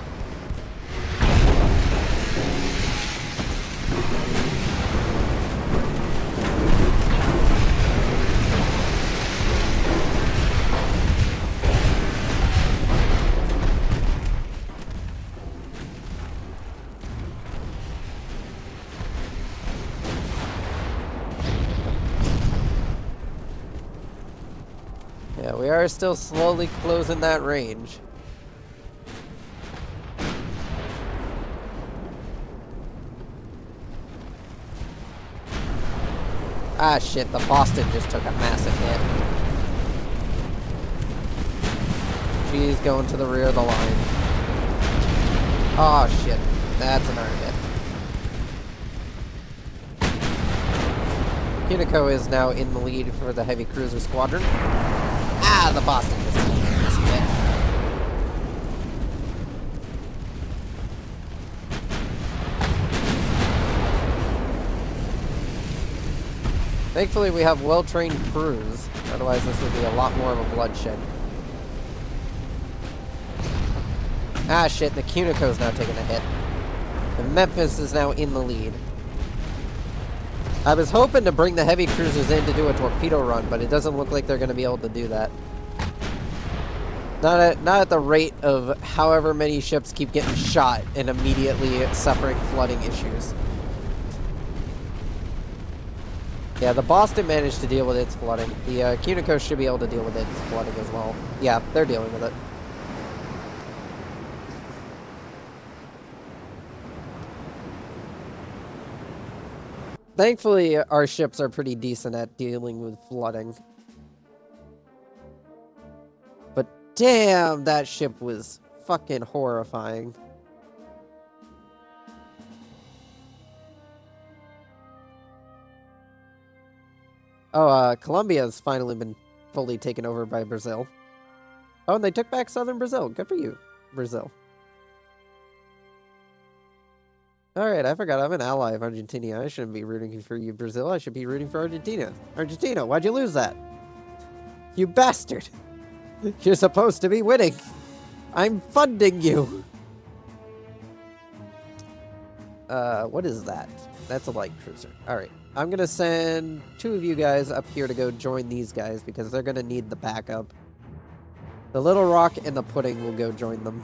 Yeah, we are still slowly closing that range. Ah shit, the Boston just took a massive hit. She's going to the rear of the line. Oh shit, that's an iron hit. Kiniko is now in the lead for the heavy cruiser squadron. Ah, the Boston just took a massive hit. Thankfully, we have well-trained crews. Otherwise, this would be a lot more of a bloodshed. Ah, shit. The Cuniko's now taking a hit. The Memphis is now in the lead. I was hoping to bring the heavy cruisers in to do a torpedo run, but it doesn't look like they're going to be able to do that. Not at the rate of however many ships keep getting shot and immediately suffering flooding issues. Yeah, the Boston managed to deal with its flooding. The Cunico should be able to deal with its flooding as well. Yeah, they're dealing with it. Thankfully, our ships are pretty decent at dealing with flooding. But damn, that ship was fucking horrifying. Oh, Colombia's finally been fully taken over by Brazil. Oh, and they took back southern Brazil. Good for you, Brazil. Alright, I forgot I'm an ally of Argentina. I shouldn't be rooting for you, Brazil. I should be rooting for Argentina. Argentina, why'd you lose that? You bastard! You're supposed to be winning! I'm funding you! What is that? That's a light cruiser. Alright, I'm gonna send 2 of you guys up here to go join these guys because they're gonna need the backup. The little rock and the pudding will go join them.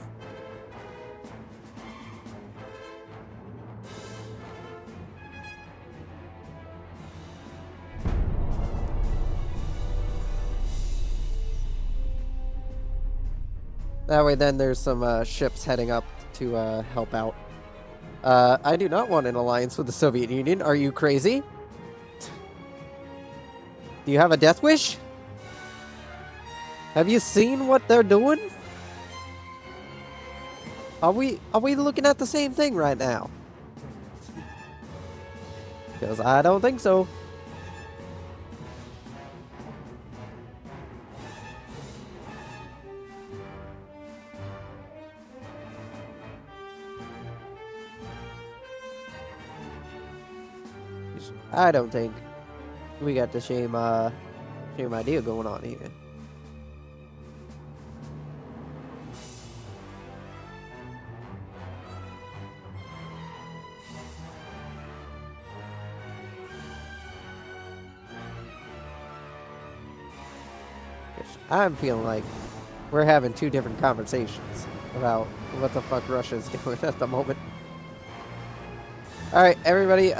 That way then there's some ships heading up to help out. I do not want an alliance with the Soviet Union. Are you crazy? Do you have a death wish? Have you seen what they're doing? Are we looking at the same thing right now? Because I don't think so. I don't think we got the same idea going on here. I'm feeling like we're having two different conversations about what the fuck Russia's doing at the moment. Alright, everybody,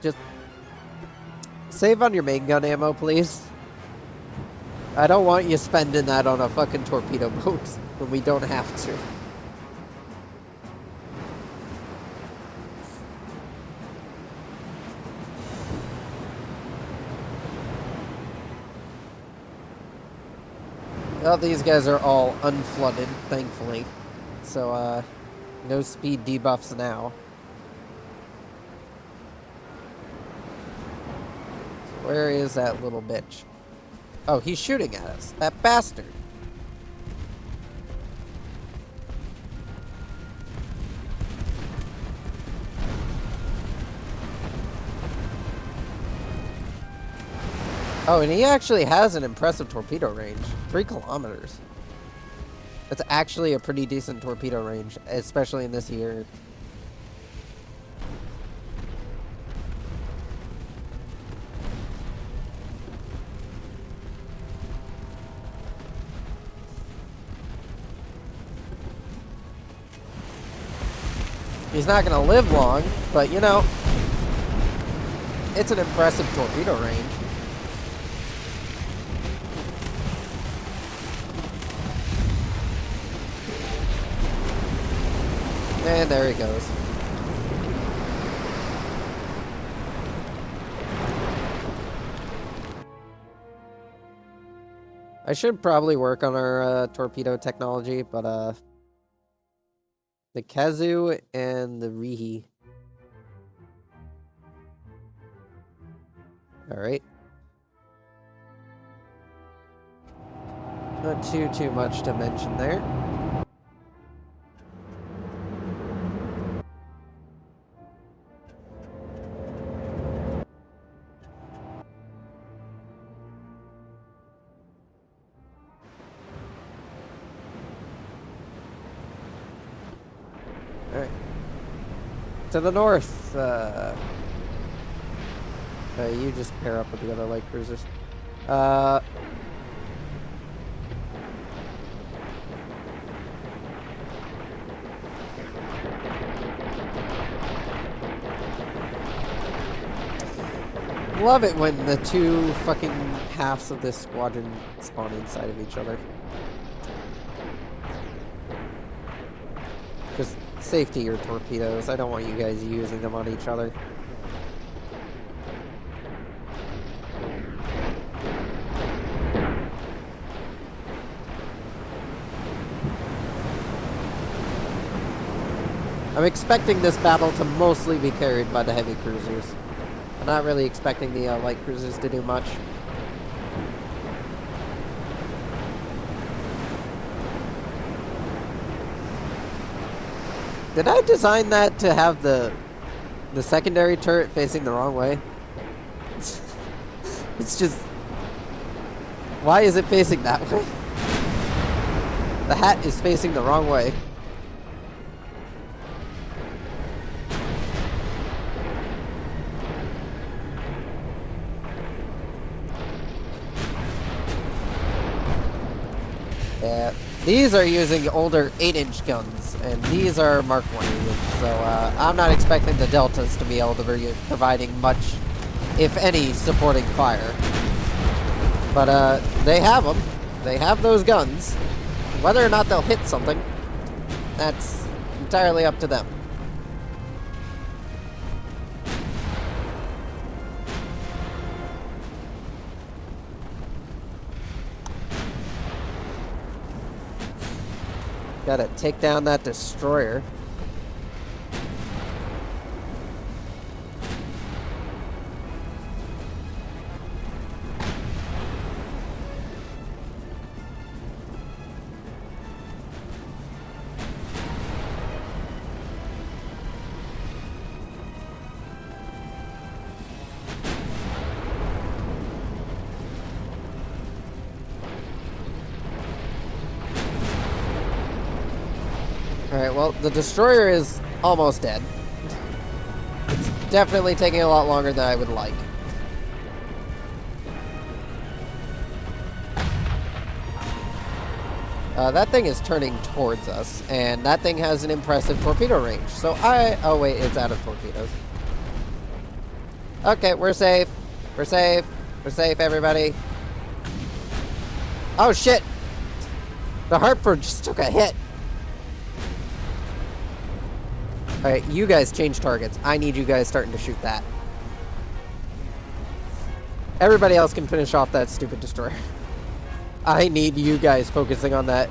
just save on your main gun ammo, please. I don't want you spending that on a fucking torpedo boat when we don't have to. Well, these guys are all unflooded, thankfully. So, no speed debuffs now. So where is that little bitch? Oh, he's shooting at us. That bastard. Oh, and he actually has an impressive torpedo range. 3 kilometers. That's actually a pretty decent torpedo range, especially in this year. He's not going to live long, but you know, it's an impressive torpedo range. And there he goes. I should probably work on our torpedo technology, but the Kazoo and the Rihi. Alright. Not too much to mention there. Alright. To the north. You just pair up with the other light cruisers. Love it when the two fucking halves of this squadron spawn inside of each other. Just safety your torpedoes. I don't want you guys using them on each other. I'm expecting this battle to mostly be carried by the heavy cruisers. I'm not really expecting the light cruisers to do much. Did I design that to have the secondary turret facing the wrong way? It's just... Why is it facing that way? The hat is facing the wrong way. Yeah, These are using older 8-inch guns, and these are Mark 1 units, so I'm not expecting the Deltas to be able to be providing much, if any, supporting fire. But they have them. They have those guns. Whether or not they'll hit something, that's entirely up to them. Gotta take down that destroyer. Alright, well, the destroyer is almost dead. It's definitely taking a lot longer than I would like. That thing is turning towards us, and that thing has an impressive torpedo range. So oh wait, it's out of torpedoes. Okay, we're safe. We're safe. We're safe, everybody. Oh shit! The Hartford just took a hit. Alright, you guys change targets. I need you guys starting to shoot that. Everybody else can finish off that stupid destroyer. I need you guys focusing on that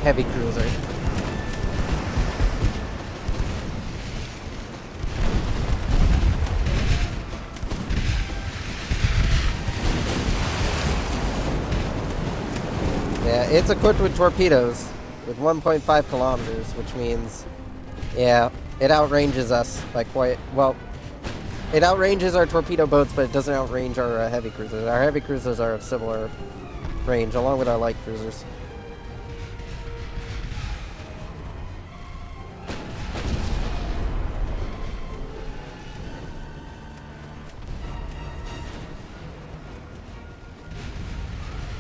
heavy cruiser. Yeah, it's equipped with torpedoes with 1.5 kilometers, which means, yeah, it outranges us by quite, well, it outranges our torpedo boats, but it doesn't outrange our heavy cruisers. Our heavy cruisers are of similar range, along with our light cruisers.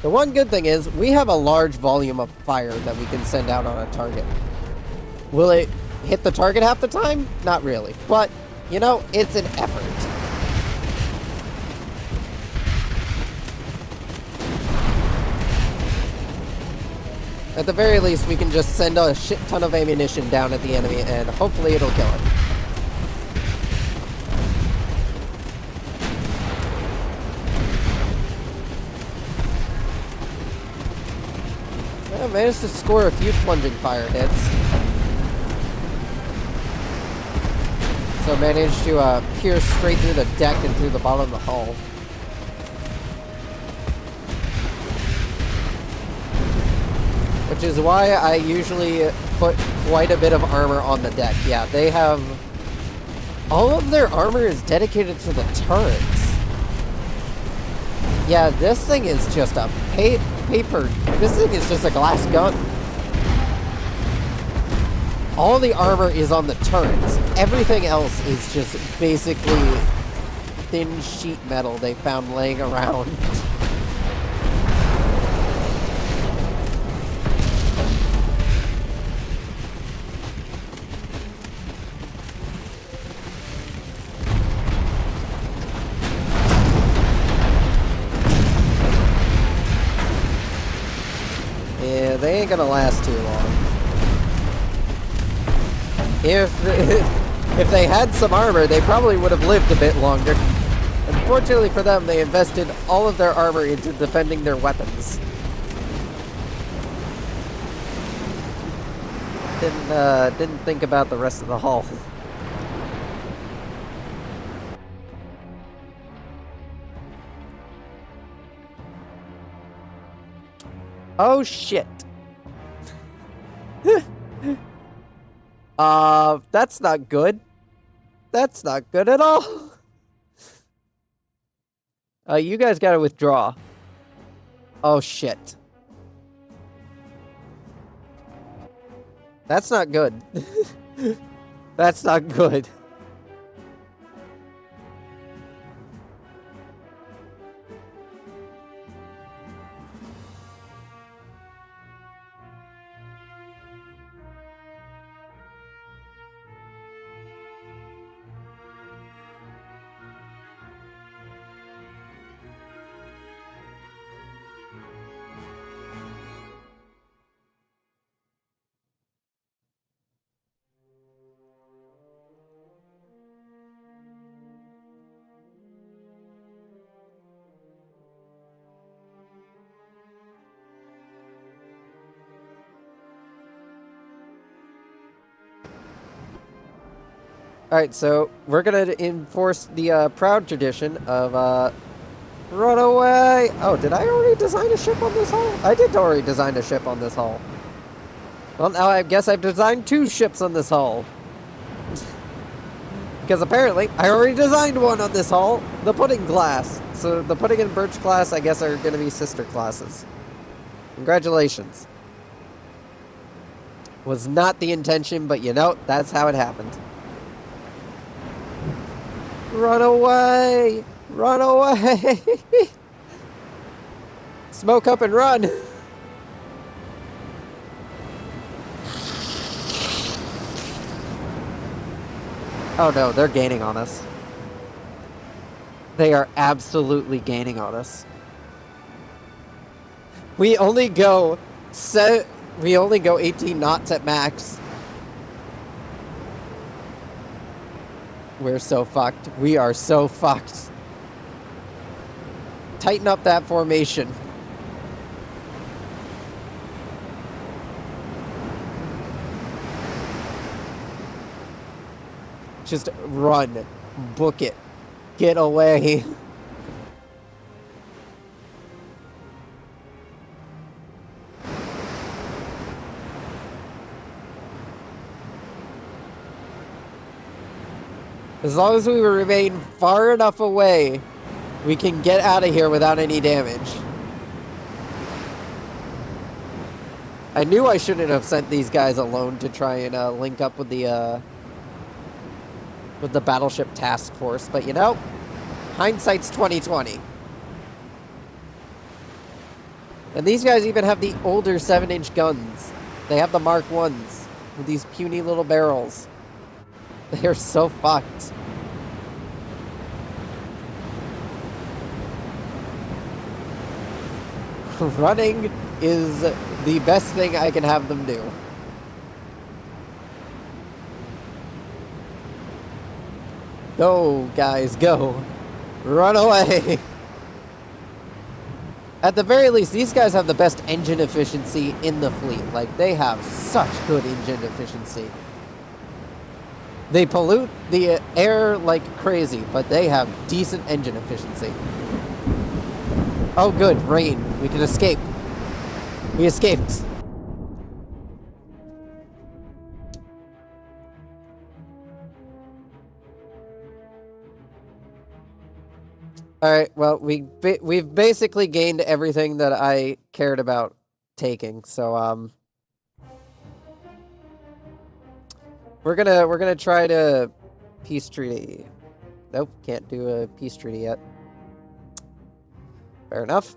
The one good thing is, we have a large volume of fire that we can send out on a target. Will it hit the target half the time? Not really. But, you know, it's an effort. At the very least, we can just send a shit ton of ammunition down at the enemy, and hopefully it'll kill it. I managed to score a few plunging fire hits. So managed to pierce straight through the deck and through the bottom of the hull. Which is why I usually put quite a bit of armor on the deck. Yeah, they have... all of their armor is dedicated to the turrets. Yeah, this thing is just a paper... this thing is just a glass gun. All the armor is on the turrets. Everything else is just basically thin sheet metal they found laying around. Yeah, they ain't gonna last too long. If they had some armor, they probably would have lived a bit longer. Unfortunately for them, they invested all of their armor into defending their weapons. Didn't think about the rest of the hull. Oh shit. That's not good. That's not good at all. You guys gotta withdraw. Oh shit. That's not good. That's not good. Alright, so we're gonna enforce the proud tradition of run away! Oh, did I already design a ship on this hull? I did already design a ship on this hull. Well, now I guess I've designed 2 ships on this hull. Because apparently, I already designed one on this hull, the pudding class. So the pudding and birch class, I guess, are gonna be sister classes. Congratulations. Was not the intention, but you know, that's how it happened. Run away! Run away! Smoke up and run! Oh no, they're gaining on us. They are absolutely gaining on us. We only go 18 knots at max. We're so fucked. We are so fucked. Tighten up that formation. Just run. Book it. Get away. As long as we remain far enough away, we can get out of here without any damage. I knew I shouldn't have sent these guys alone to try and link up with the battleship task force, but you know, hindsight's 20/20. And these guys even have the older 7-inch guns. They have the Mark 1s with these puny little barrels. They're so fucked. Running is the best thing I can have them do. Go, guys, go. Run away. At the very least, these guys have the best engine efficiency in the fleet. Like, they have such good engine efficiency. They pollute the air like crazy, but they have decent engine efficiency. Oh good, rain. We can escape. We escaped. Alright, well, we've basically gained everything that I cared about taking, so, we're gonna try to peace treaty. Nope, can't do a peace treaty yet. Fair enough.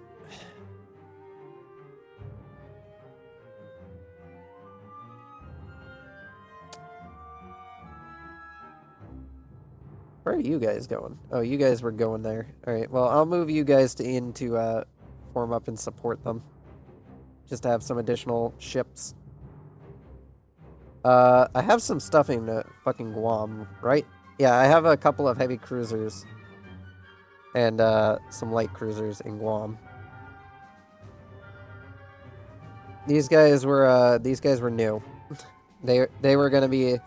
Where are you guys going? Oh, you guys were going there. Alright, well, I'll move you guys to form up and support them. Just to have some additional ships. I have some stuff in fucking Guam, right? Yeah, I have a couple of heavy cruisers. And, some light cruisers in Guam. These guys were new. They were gonna be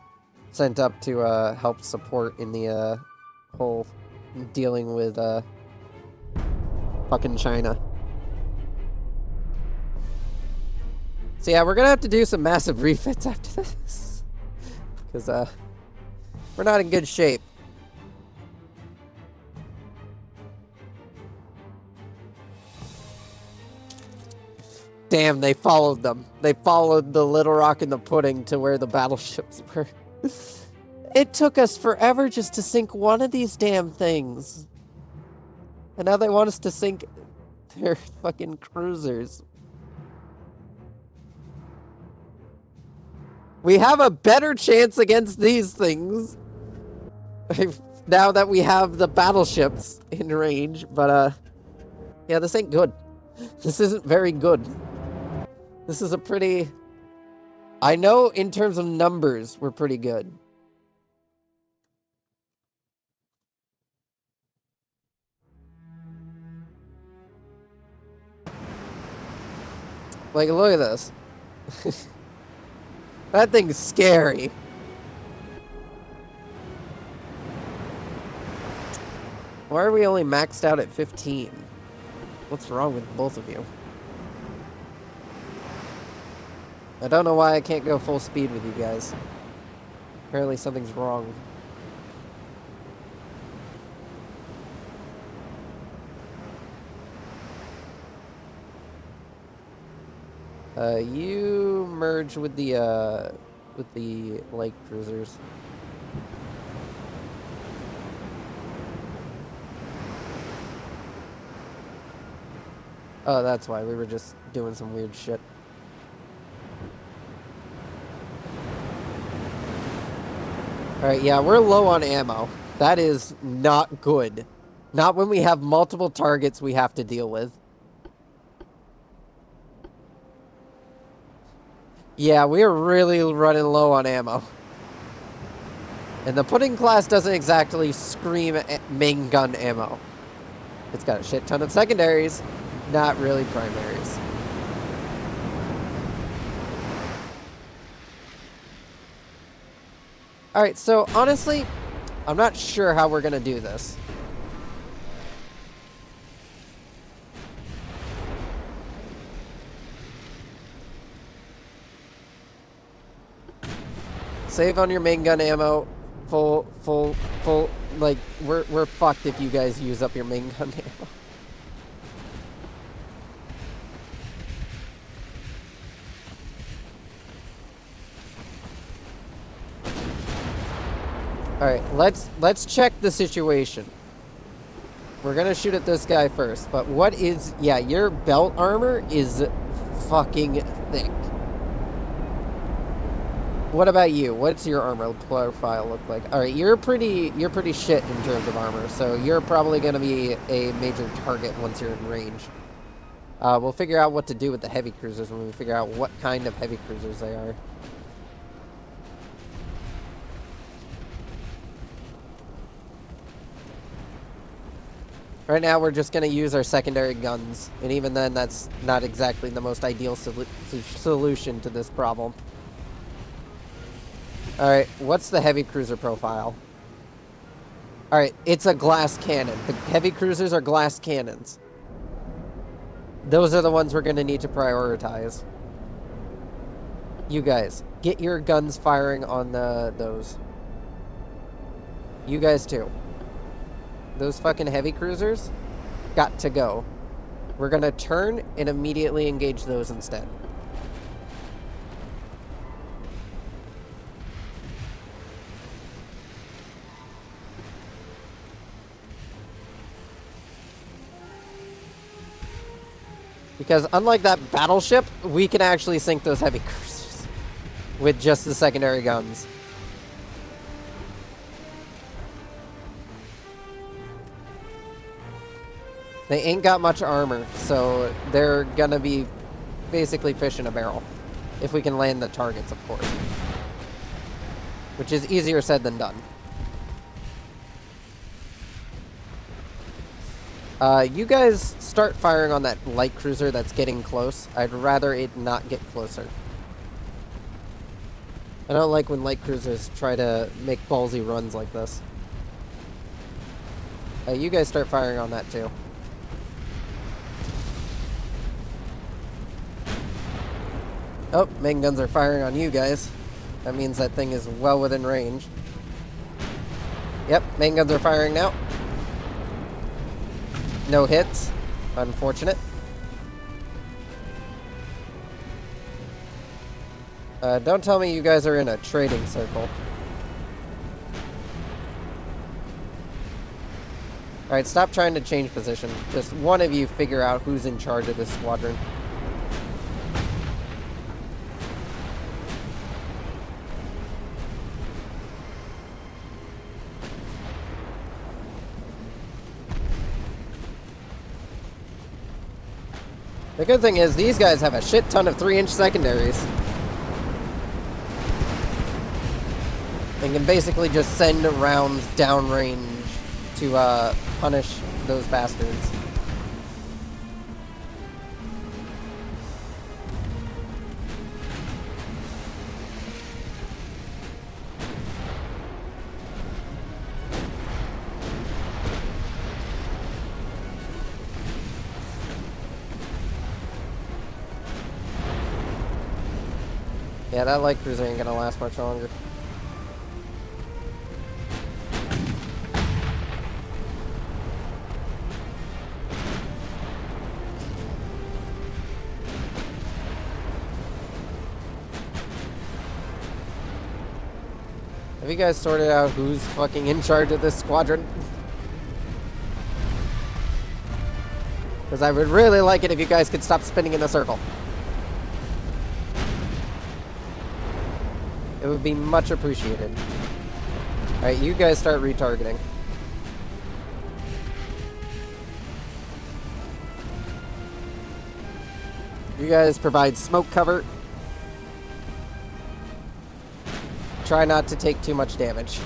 sent up to, help support in the, whole dealing with, fucking China. So yeah, we're gonna have to do some massive refits after this. Because, we're not in good shape. Damn, they followed them. They followed the Little Rock and the Pudding to where the battleships were. It took us forever just to sink one of these damn things. And now they want us to sink their fucking cruisers. We have a better chance against these things. Now that we have the battleships in range, but yeah, this ain't good. This isn't very good. This is a pretty... I know in terms of numbers, we're pretty good. Like, look at this. That thing's scary. Why are we only maxed out at 15? What's wrong with both of you? I don't know why I can't go full speed with you guys. Apparently something's wrong. You merge with the light cruisers. Oh, that's why. We were just doing some weird shit. Alright, yeah, we're low on ammo. That is not good. Not when we have multiple targets we have to deal with. Yeah, we are really running low on ammo. And the pudding class doesn't exactly scream main gun ammo. It's got a shit ton of secondaries, not really primaries. Alright, so honestly, I'm not sure how we're gonna do this. Save on your main gun ammo. Full, like, we're fucked if you guys use up your main gun ammo. Alright, let's check the situation. We're gonna shoot at this guy first, but what is... Yeah, your belt armor is fucking thick. What about you? What's your armor profile look like? Alright, you're pretty shit in terms of armor, so you're probably gonna be a major target once you're in range. We'll figure out what to do with the heavy cruisers when we figure out what kind of heavy cruisers they are. Right now, we're just going to use our secondary guns, and even then, that's not exactly the most ideal solution to this problem. Alright, what's the heavy cruiser profile? Alright, it's a glass cannon. The heavy cruisers are glass cannons. Those are the ones we're going to need to prioritize. You guys, get your guns firing on those. You guys too. Those fucking heavy cruisers got to go. We're gonna turn and immediately engage those instead. Because unlike that battleship, we can actually sink those heavy cruisers with just the secondary guns. They ain't got much armor, so they're gonna be basically fish in a barrel. If we can land the targets, of course. Which is easier said than done. You guys start firing on that light cruiser that's getting close. I'd rather it not get closer. I don't like when light cruisers try to make ballsy runs like this. You guys start firing on that too. Oh, main guns are firing on you guys. That means that thing is well within range. Yep, main guns are firing now. No hits. Unfortunate. Don't tell me you guys are in a trading circle. Alright, stop trying to change position. Just one of you figure out who's in charge of this squadron. The good thing is, these guys have a shit ton of 3-inch secondaries. And can basically just send rounds downrange to punish those bastards. Yeah, that light cruiser ain't gonna last much longer. Have you guys sorted out who's fucking in charge of this squadron? Because I would really like it if you guys could stop spinning in a circle. It would be much appreciated. Alright, you guys start retargeting. You guys provide smoke cover. Try not to take too much damage.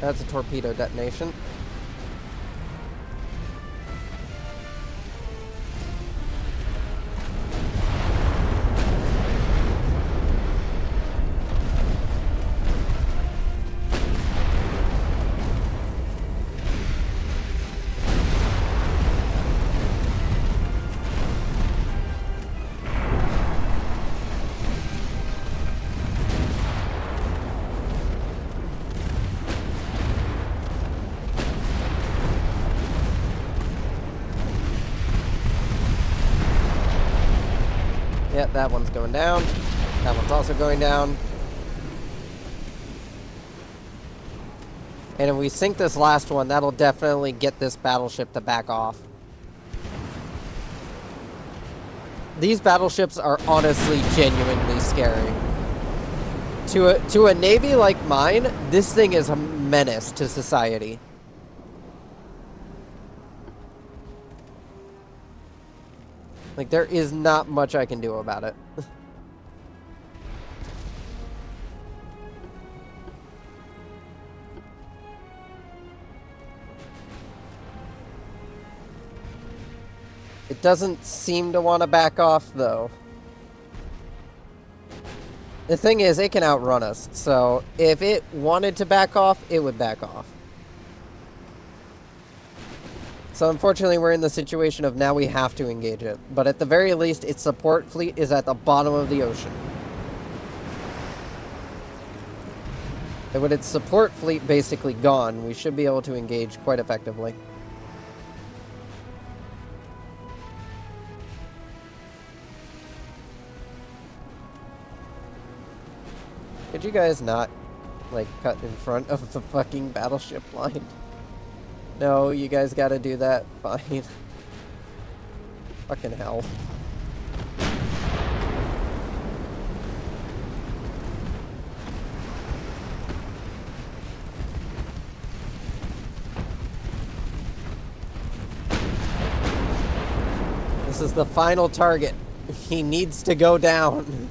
That's a torpedo detonation. Yep, that one's going down. That one's also going down. And if we sink this last one, that'll definitely get this battleship to back off. These battleships are honestly genuinely scary. To a navy like mine, this thing is a menace to society. Like, there is not much I can do about it. It doesn't seem to want to back off, though. The thing is, it can outrun us, so if it wanted to back off, it would back off. So unfortunately, we're in the situation of now we have to engage it. But at the very least, its support fleet is at the bottom of the ocean. And with its support fleet basically gone, we should be able to engage quite effectively. Could you guys not, like, cut in front of the fucking battleship line? No, you guys gotta do that. Fine. Fucking hell. This is the final target. He needs to go down.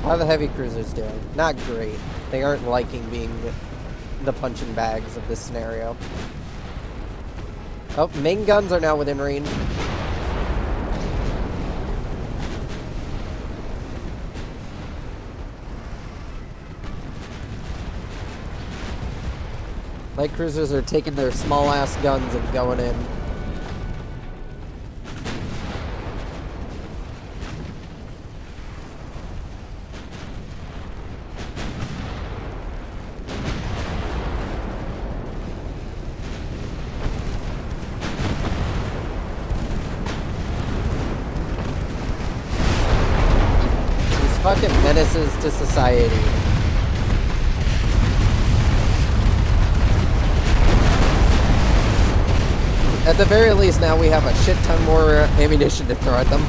How are the heavy cruisers doing? Not great. They aren't liking being the punching bags of this scenario. Oh, main guns are now within range. Light cruisers are taking their small-ass guns and going in. Fucking menaces to society. At the very least, now we have a shit ton more ammunition to throw at them.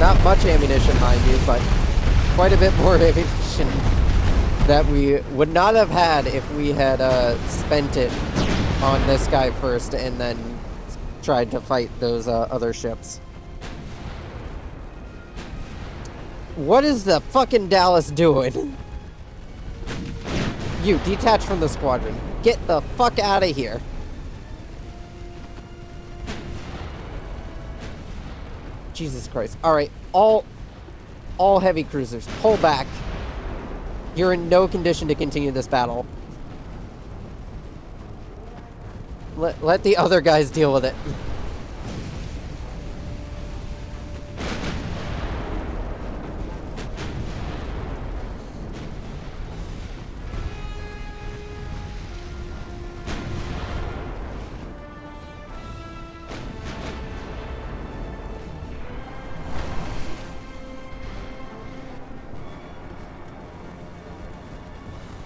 Not much ammunition, mind you, but quite a bit more ammunition that we would not have had if we had spent it on this guy first and then tried to fight those other ships. What is the fucking Dallas doing? You, detach from the squadron. Get the fuck out of here. Jesus Christ. Alright, all heavy cruisers, pull back. You're in no condition to continue this battle. Let the other guys deal with it.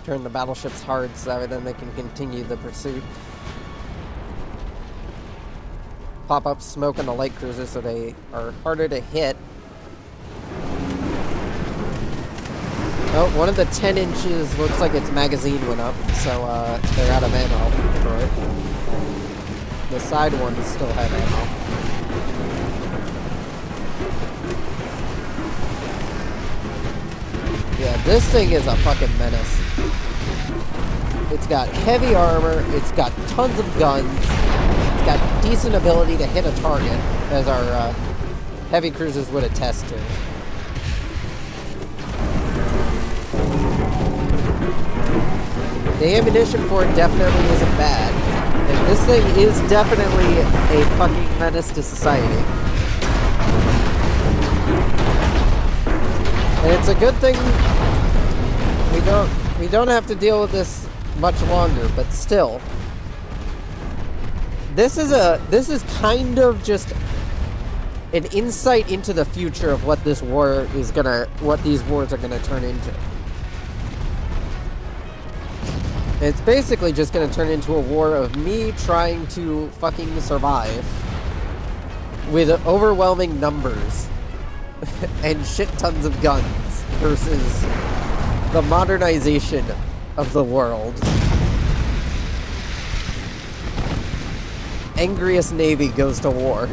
Turn the battleships hard so then they can continue the pursuit. Pop up smoke on the light cruisers so they are harder to hit. Oh, one of the 10 inches looks like its magazine went up, so they're out of ammo for it. The side ones still have ammo. Yeah, this thing is a fucking menace. It's got heavy armor, it's got tons of guns, it's got decent ability to hit a target, as our heavy cruisers would attest to. The ammunition for it definitely isn't bad, and this thing is definitely a fucking menace to society. And it's a good thing we don't have to deal with this much longer, but still. This is kind of just an insight into the future of what this war is what these wars are gonna turn into. It's basically just gonna turn into a war of me trying to fucking survive with overwhelming numbers and shit tons of guns versus the modernization of the world. Angriest navy goes to war.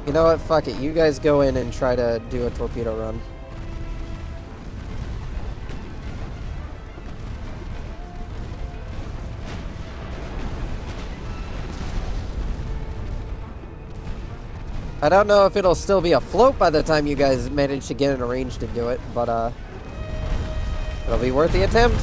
You know what? Fuck it. You guys go in and try to do a torpedo run. I don't know if it'll still be afloat by the time you guys manage to get in a range to do it, but it'll be worth the attempt.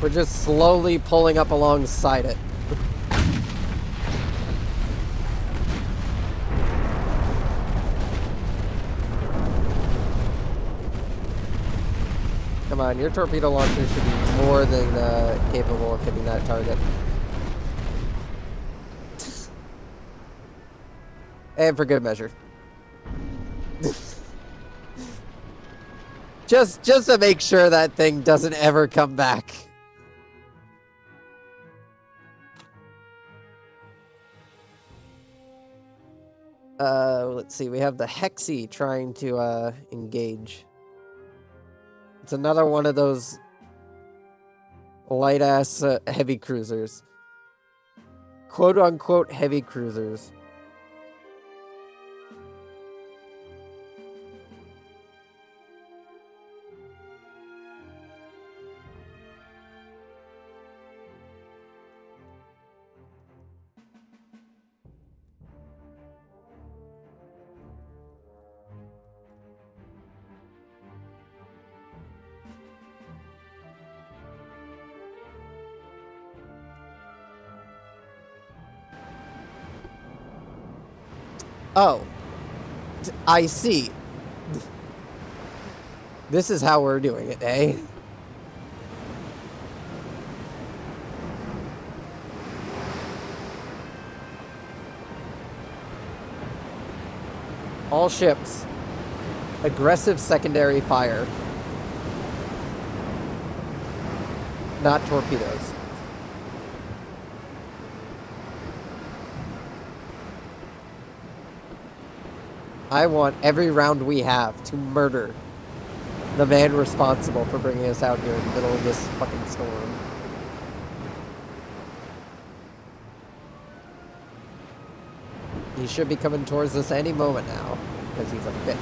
We're just slowly pulling up alongside it. Come on, your torpedo launcher should be more than capable of hitting that target. And for good measure. just to make sure that thing doesn't ever come back. Let's see, we have the Hexy trying to engage. It's another one of those light-ass heavy cruisers. Quote-unquote heavy cruisers. Oh, I see. This is how we're doing it, eh? All ships. Aggressive secondary fire. Not torpedoes. I want every round we have to murder the man responsible for bringing us out here in the middle of this fucking storm. He should be coming towards us any moment now, because he's a bitch.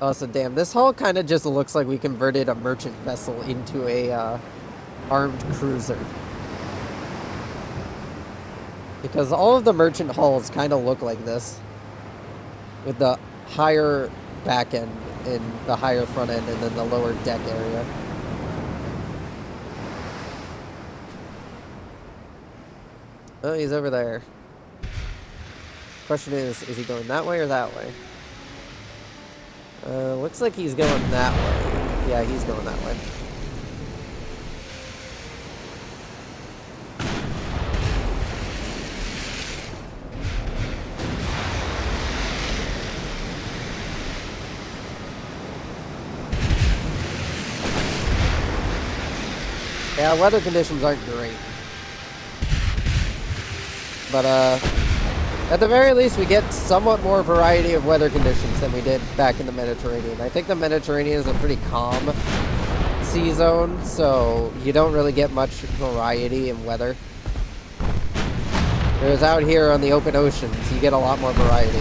Also, damn, this hull kind of just looks like we converted a merchant vessel into a armed cruiser. Because all of the merchant hulls kind of look like this, with the higher back end and the higher front end and then the lower deck area. Oh, he's over there. Question is he going that way or that way? Looks like he's going that way. Yeah, he's going that way. Yeah, weather conditions aren't great. But, at the very least, we get somewhat more variety of weather conditions than we did back in the Mediterranean. I think the Mediterranean is a pretty calm sea zone, so you don't really get much variety in weather. Whereas out here on the open oceans, you get a lot more variety.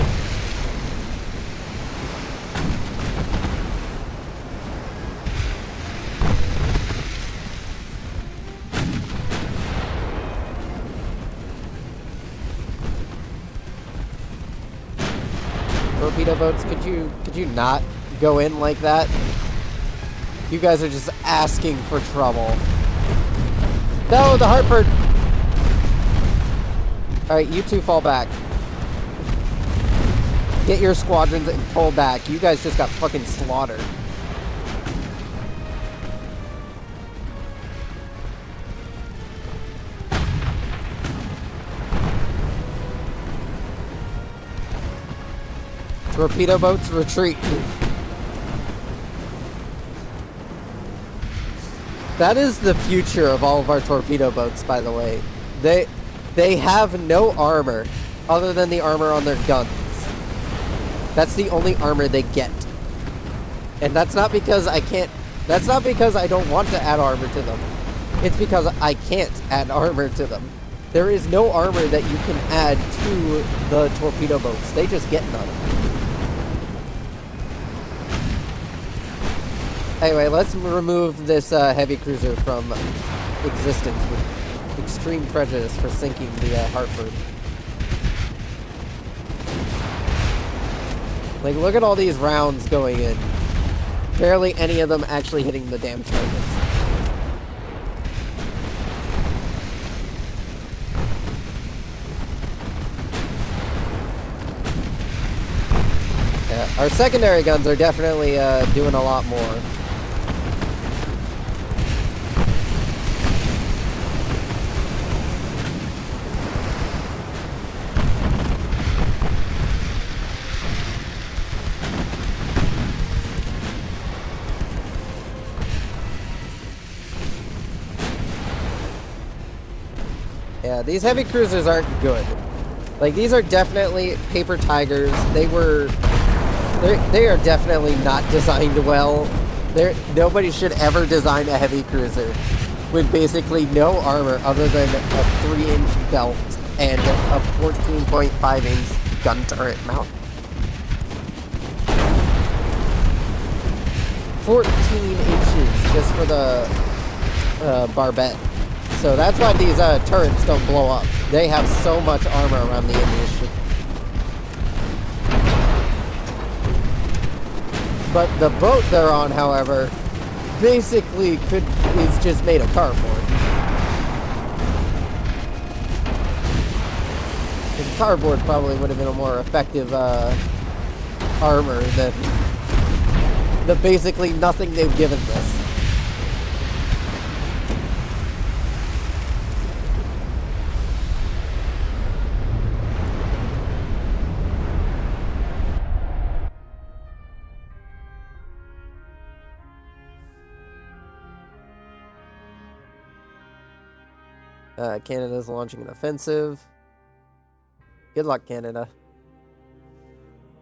Torpedo boats, could you not go in like that? You guys are just asking for trouble. No, the Hartford! Alright, you two fall back. Get your squadrons and pull back. You guys just got fucking slaughtered. Torpedo boats, retreat. That is the future of all of our torpedo boats, by the way. They have no armor other than the armor on their guns. That's the only armor they get. And that's not because I can't... That's not because I don't want to add armor to them. It's because I can't add armor to them. There is no armor that you can add to the torpedo boats. They just get none. Anyway, let's remove this heavy cruiser from existence with extreme prejudice for sinking the Hartford. Like, look at all these rounds going in. Barely any of them actually hitting the damn targets. Yeah, our secondary guns are definitely doing a lot more. Yeah, these heavy cruisers aren't good. Like, these are definitely paper tigers. They are definitely not designed well. Nobody should ever design a heavy cruiser with basically no armor other than a 3-inch belt and a 14.5-inch gun turret mount. 14 inches just for the barbette. So that's why these turrets don't blow up. They have so much armor around the ammunition. But the boat they're on, however, basically is just made of cardboard. And cardboard probably would have been a more effective armor than the basically nothing they've given this. Canada's launching an offensive. Good luck, Canada.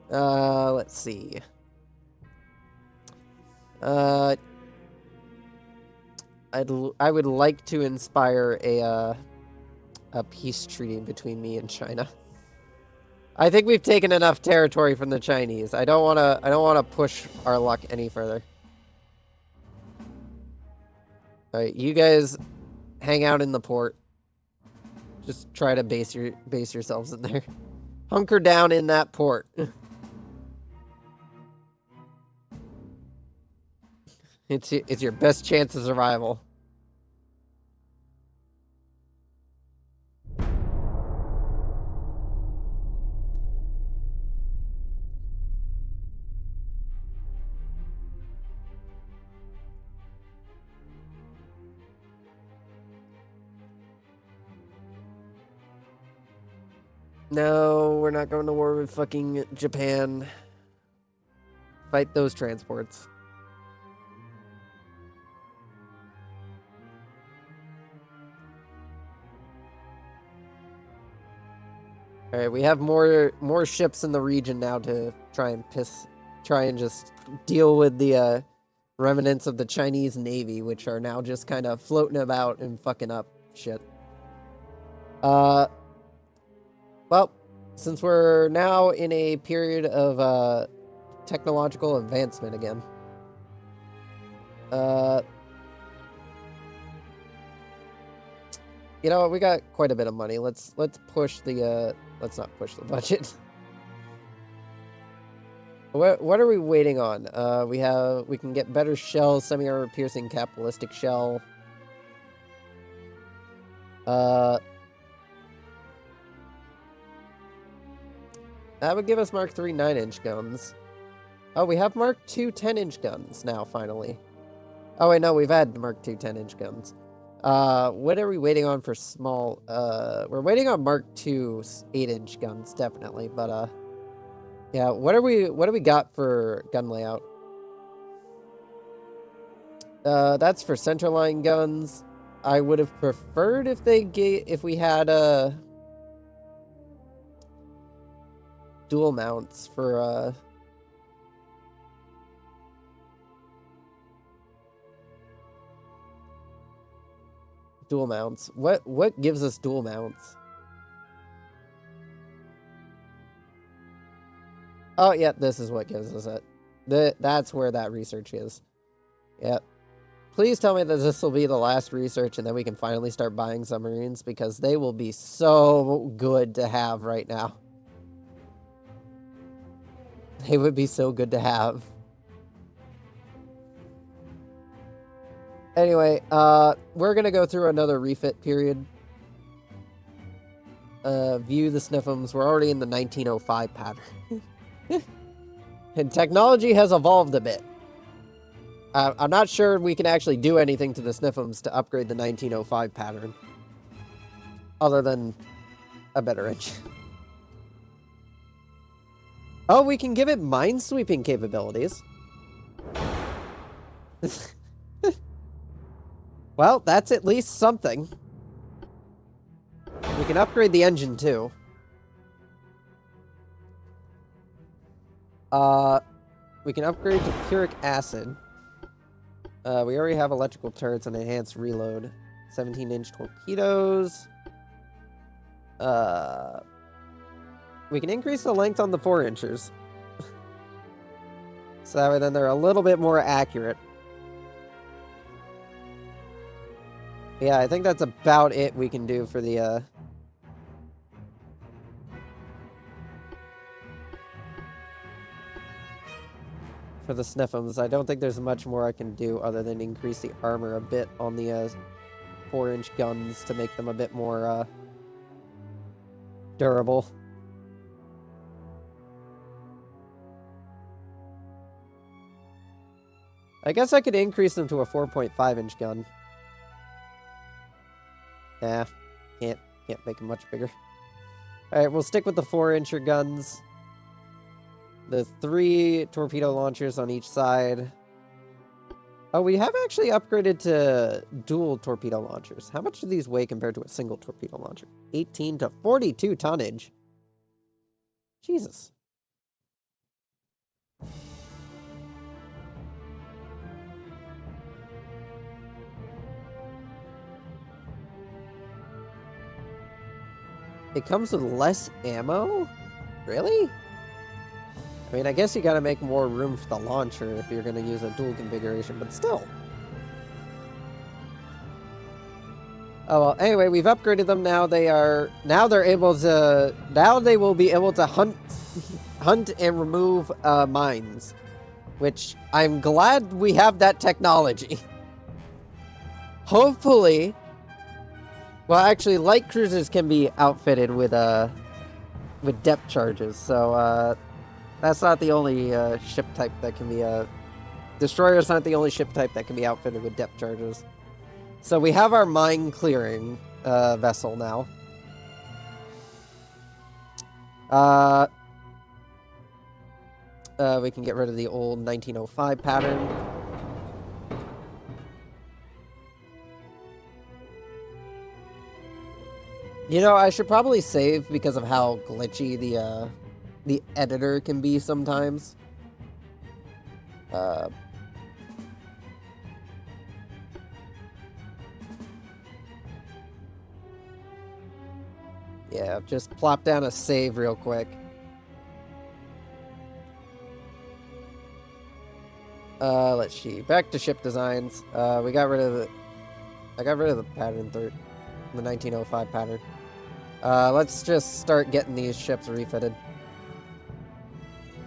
Let's see. I would like to inspire a peace treaty between me and China. I think we've taken enough territory from the Chinese. I don't wanna push our luck any further. Alright, you guys hang out in the port. Just try to base yourselves in there. Hunker down in that port. It's your best chance of survival. No, we're not going to war with fucking Japan. Fight those transports. Alright, we have more ships in the region now to try and just deal with the remnants of the Chinese Navy, which are now just kind of floating about and fucking up shit. Well, since we're now in a period of technological advancement again, you know what, we got quite a bit of money. Let's push the let's not push the budget. What are we waiting on? We can get better shells, semi-armor piercing cap, ballistic shell. That would give us Mark III 9-inch guns. Oh, we have Mark II 10-inch guns now, finally. Oh, wait, no, we've had Mark II 10-inch guns. What are we waiting on for small? We're waiting on Mark II 8-inch guns, definitely, but, yeah, what do we got for gun layout? That's for centerline guns. I would have preferred if we had, dual mounts for, dual mounts. What gives us dual mounts? Oh, yeah, this is what gives us it. That's where that research is. Yep. Please tell me that this will be the last research and then we can finally start buying submarines, because they will be so good to have right now. They would be so good to have. Anyway, we're gonna go through another refit period. View the Sniffums. We're already in the 1905 pattern. And technology has evolved a bit. I'm not sure we can actually do anything to the Sniffums to upgrade the 1905 pattern. Other than a better engine. Oh, we can give it minesweeping capabilities. Well, that's at least something. We can upgrade the engine, too. We can upgrade to puric acid. We already have electrical turrets and enhanced reload. 17-inch torpedoes. We can increase the length on the 4-inchers. So that way then they're a little bit more accurate. Yeah, I think that's about it we can do for the, for the Sniffums. I don't think there's much more I can do other than increase the armor a bit on the, 4-inch guns to make them a bit more, durable. I guess I could increase them to a 4.5-inch gun. Nah, can't make them much bigger. Alright, we'll stick with the 4-incher guns. The 3 torpedo launchers on each side. Oh, we have actually upgraded to dual torpedo launchers. How much do these weigh compared to a single torpedo launcher? 18 to 42 tonnage. Jesus. It comes with less ammo? Really? I mean, I guess you gotta make more room for the launcher if you're gonna use a dual configuration, but still. Oh, well, anyway, we've upgraded them now. They're able to, now they will be able to hunt and remove mines, which I'm glad we have that technology. Hopefully, well, actually, light cruisers can be outfitted with depth charges, so that's not the only ship type that can be destroyer's not the only ship type that can be outfitted with depth charges. So we have our mine clearing vessel now. We can get rid of the old 1905 pattern. You know, I should probably save because of how glitchy the editor can be sometimes. Yeah, just plop down a save real quick. Let's see. Back to ship designs. I got rid of the pattern the 1905 pattern. Let's just start getting these ships refitted.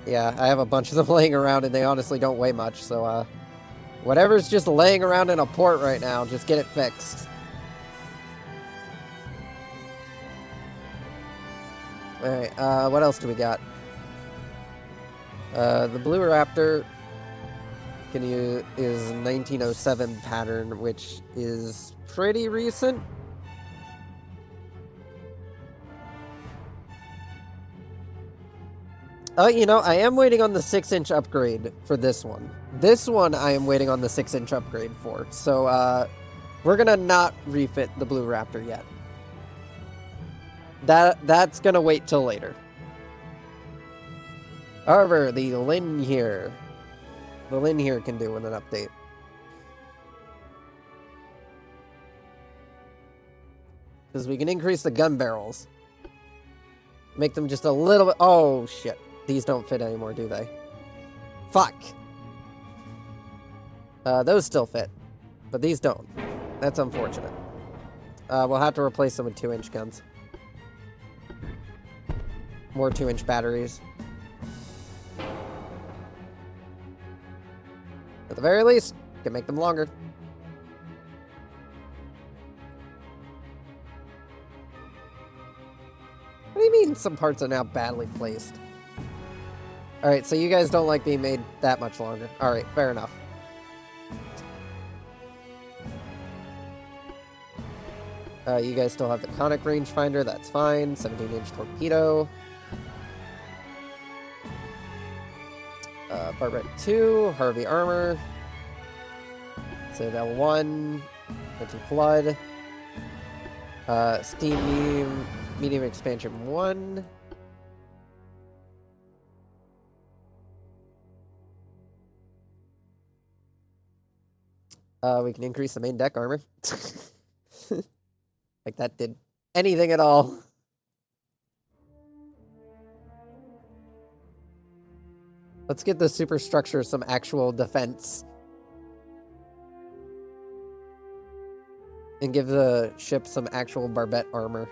Yeah, I have a bunch of them laying around and they honestly don't weigh much, so whatever's just laying around in a port right now, just get it fixed. Alright, what else do we got? The Blue Raptor is 1907 pattern, which is pretty recent. Oh, you know, I am waiting on the 6-inch upgrade for this one. This one I am waiting on the 6-inch upgrade for. So, we're gonna not refit the Blue Raptor yet. That's gonna wait till later. However, the Lin here can do with an update. Because we can increase the gun barrels. Make them just a little bit... Oh, shit. These don't fit anymore, do they? Fuck. Those still fit. But these don't. That's unfortunate. We'll have to replace them with 2-inch guns. More 2-inch batteries. At the very least, can make them longer. What do you mean some parts are now badly placed? Alright, so you guys don't like being made that much longer. Alright, fair enough. You guys still have the conic rangefinder, that's fine. 17-inch torpedo. Barbette 2, Harvey armor. Citadel 1, anti-flood. Steam medium expansion 1. We can increase the main deck armor. Like that did anything at all. Let's get the superstructure some actual defense. And give the ship some actual barbette armor.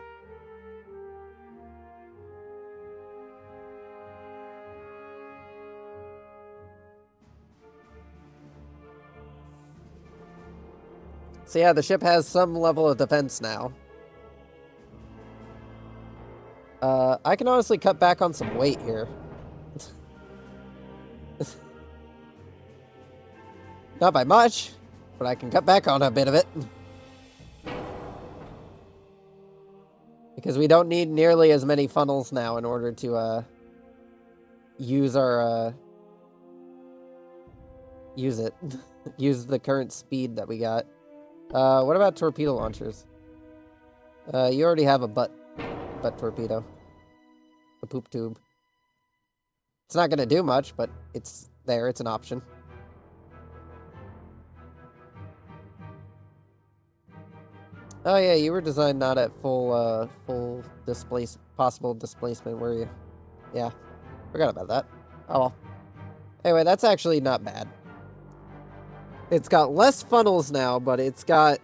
So yeah, the ship has some level of defense now. I can honestly cut back on some weight here. Not by much, but I can cut back on a bit of it. Because we don't need nearly as many funnels now in order to use our use it. Use the current speed that we got. What about torpedo launchers? You already have a butt torpedo. A poop tube. It's not gonna do much, but it's there. It's an option. Oh yeah, you were designed not at full possible displacement, were you? Yeah, forgot about that. Oh well. Anyway, that's actually not bad. It's got less funnels now, but it's got,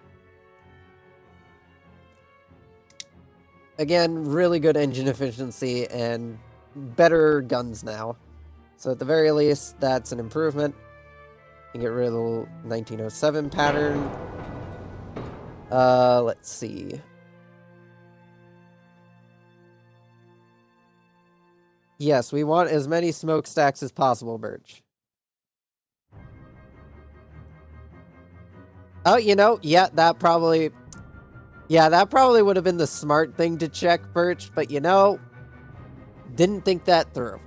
again, really good engine efficiency and better guns now. So at the very least, that's an improvement. You get rid of the 1907 pattern. Let's see. Yes, we want as many smokestacks as possible, Birch. Oh, you know, yeah, that probably would have been the smart thing to check, Birch, but you know, didn't think that through.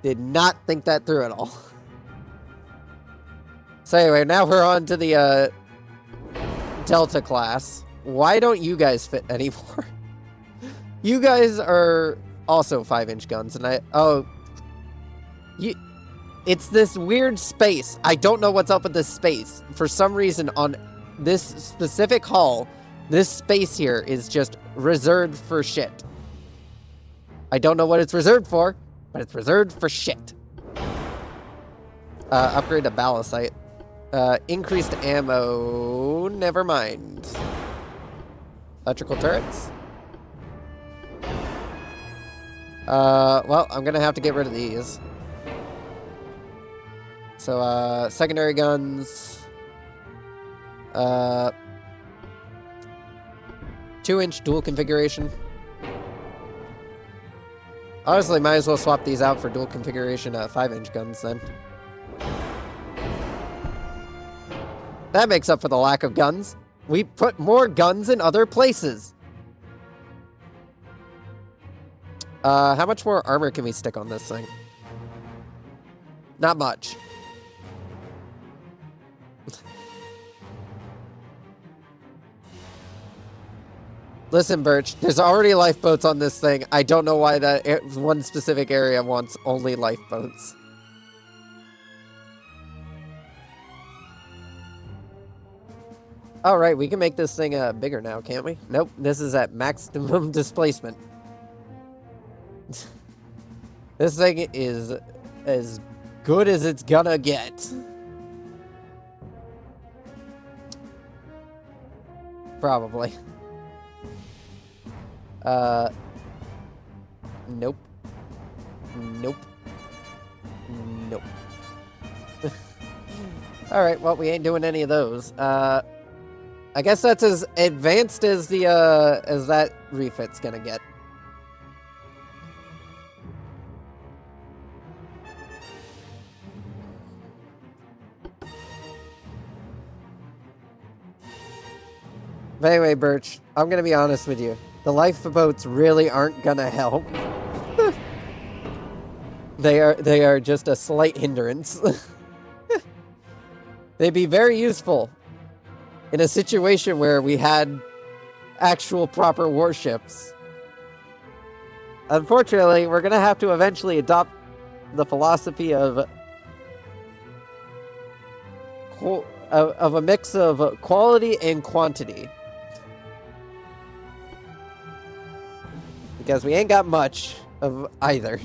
Did not think that through at all. So anyway, now we're on to the, Delta class. Why don't you guys fit anymore? You guys are also 5-inch guns, and it's this weird space. I don't know what's up with this space. For some reason, on this specific hull, this space here is just reserved for shit. I don't know what it's reserved for, but it's reserved for shit. Upgrade to ballistite. Increased ammo. Never mind. Electrical turrets. Well, I'm gonna have to get rid of these. So, secondary guns. 2-inch dual configuration. Honestly, might as well swap these out for dual configuration 5-inch guns then. That makes up for the lack of guns. We put more guns in other places. How much more armor can we stick on this thing? Not much. Listen, Birch, there's already lifeboats on this thing. I don't know why that one specific area wants only lifeboats. All right, we can make this thing bigger now, can't we? Nope, this is at maximum displacement. This thing is as good as it's gonna get. Probably. Nope. Nope. Nope. Alright, well, we ain't doing any of those. I guess that's as advanced as the, as that refit's gonna get. But anyway, Birch, I'm gonna be honest with you. The lifeboats really aren't gonna help. They are just a slight hindrance. They'd be very useful in a situation where we had actual proper warships. Unfortunately, we're gonna have to eventually adopt the philosophy of a mix of quality and quantity. Because we ain't got much of either.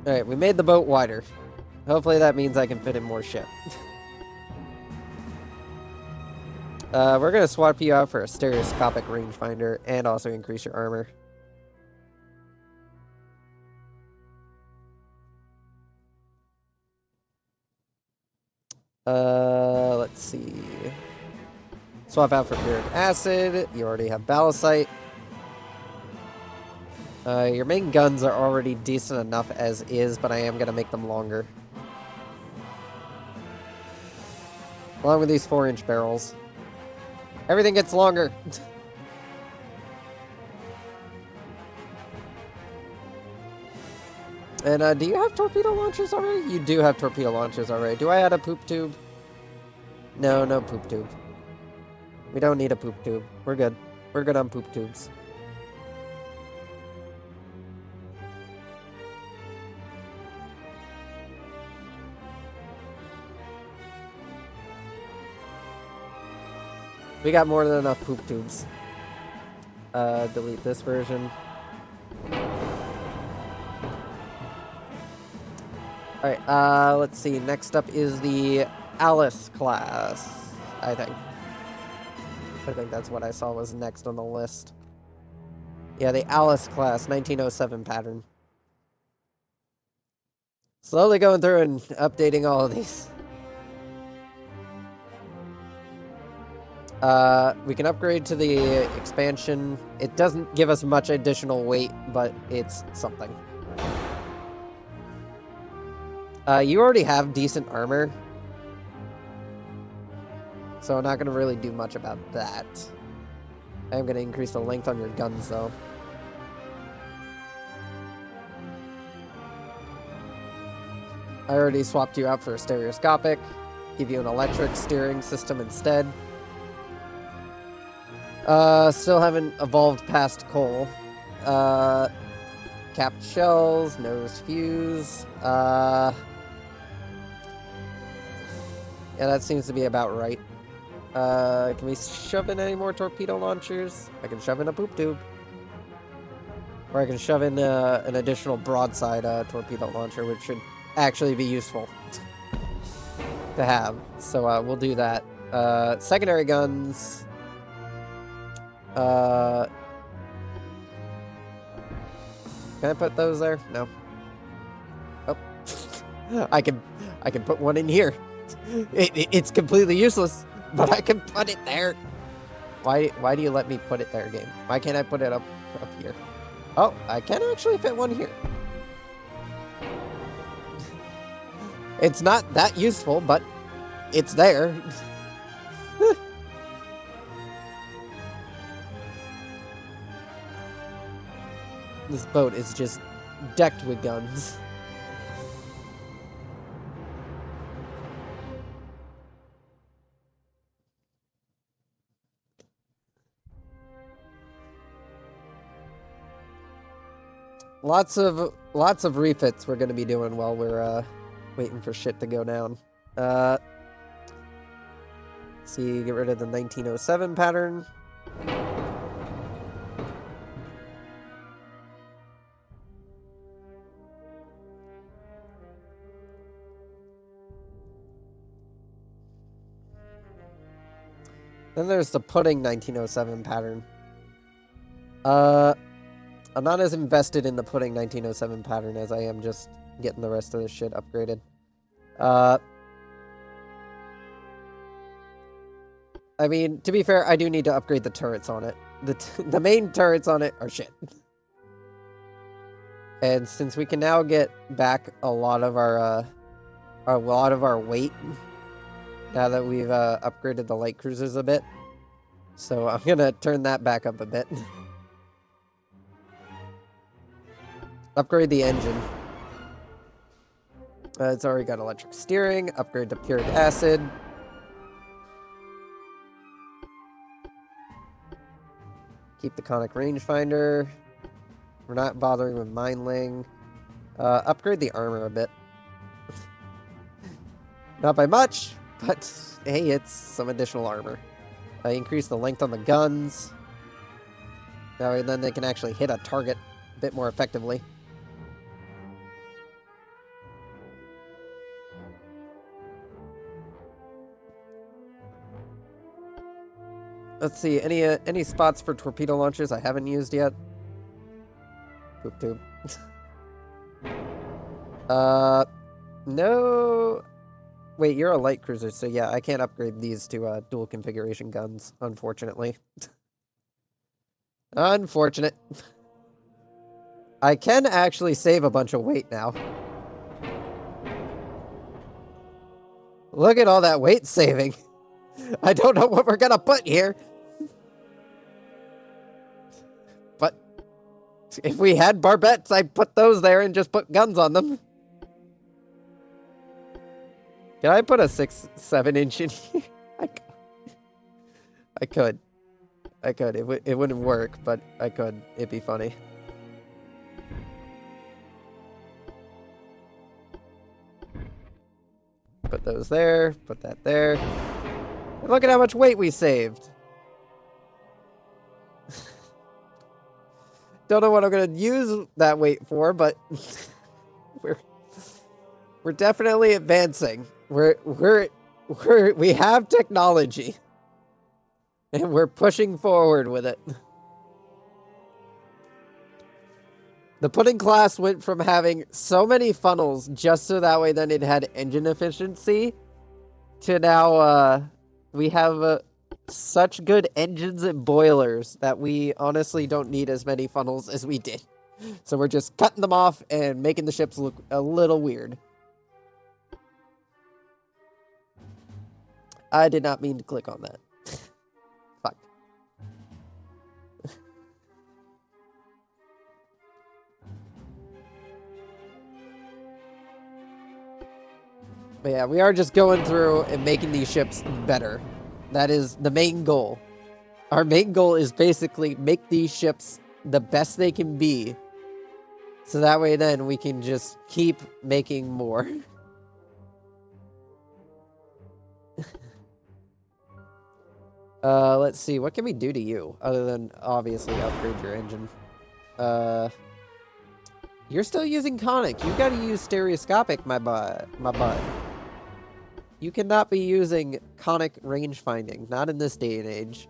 Alright, we made the boat wider. Hopefully that means I can fit in more ship. We're gonna swap you out for a stereoscopic rangefinder and also increase your armor. Let's see. Swap out for puric acid. You already have ballistite. Your main guns are already decent enough as is, but I am gonna make them longer. Along with these 4-inch barrels. Everything gets longer. And do you have torpedo launchers already? You do have torpedo launchers already. Do I add a poop tube? No, no poop tube. We don't need a poop tube. We're good. We're good on poop tubes. We got more than enough poop tubes. Delete this version. Alright, let's see. Next up is the Alice class, I think. I think that's what I saw was next on the list. Yeah, the Alice class, 1907 pattern. Slowly going through and updating all of these. We can upgrade to the expansion. It doesn't give us much additional weight, but it's something. You already have decent armor, so I'm not going to really do much about that. I am going to increase the length on your guns, though. I already swapped you out for a stereoscopic. Give you an electric steering system instead. Still haven't evolved past coal. Capped shells, nose fuse. Yeah, that seems to be about right. Can we shove in any more torpedo launchers? I can shove in a poop tube. Or I can shove in an additional broadside torpedo launcher, which should actually be useful to have. So we'll do that. Secondary guns. Can I put those there? No. Oh. I can put one in here. It's completely useless, but I can put it there. Why do you let me put it there, game? Why can't I put it up here? Oh, I can actually fit one here. It's not that useful, but it's there. This boat is just decked with guns. Lots of refits we're gonna be doing while we're waiting for shit to go down. See, get rid of the 1907 pattern. Then there's the pudding 1907 pattern. I'm not as invested in the pudding 1907 pattern as I am just getting the rest of this shit upgraded. I mean, to be fair, I do need to upgrade the turrets on it. The main turrets on it are shit. And since we can now get back a lot of our weight now that we've upgraded the light cruisers a bit, so I'm gonna turn that back up a bit. Upgrade the engine. It's already got electric steering. Upgrade to puric acid. Keep the conic rangefinder. We're not bothering with mineling. Upgrade the armor a bit. Not by much, but hey, it's some additional armor. Increase the length on the guns. Now and then they can actually hit a target a bit more effectively. Let's see, any spots for torpedo launchers I haven't used yet? Poop tube. No. Wait, you're a light cruiser, so yeah, I can't upgrade these to dual configuration guns, unfortunately. Unfortunate. I can actually save a bunch of weight now. Look at all that weight saving. I don't know what we're gonna put here. But If we had barbettes, I'd put those there and just put guns on them. Can I put a 6-7 inch in here? I could. It wouldn't work, but I could. It'd be funny. Put those there. Put that there. And look at how much weight we saved. Don't know what I'm gonna use that weight for, but we're definitely advancing. We have technology. And we're pushing forward with it. The pudding class went from having so many funnels just so that way then it had engine efficiency to now we have such good engines and boilers that we honestly don't need as many funnels as we did. So we're just cutting them off and making the ships look a little weird. I did not mean to click on that. Fuck. But yeah, we are just going through and making these ships better. That is the main goal. Our main goal is basically make these ships the best they can be. So that way then we can just keep making more. Let's see. What can we do to you? Other than, obviously, upgrade your engine. You're still using conic. You gotta use stereoscopic, my bud. You cannot be using conic range finding. Not in this day and age.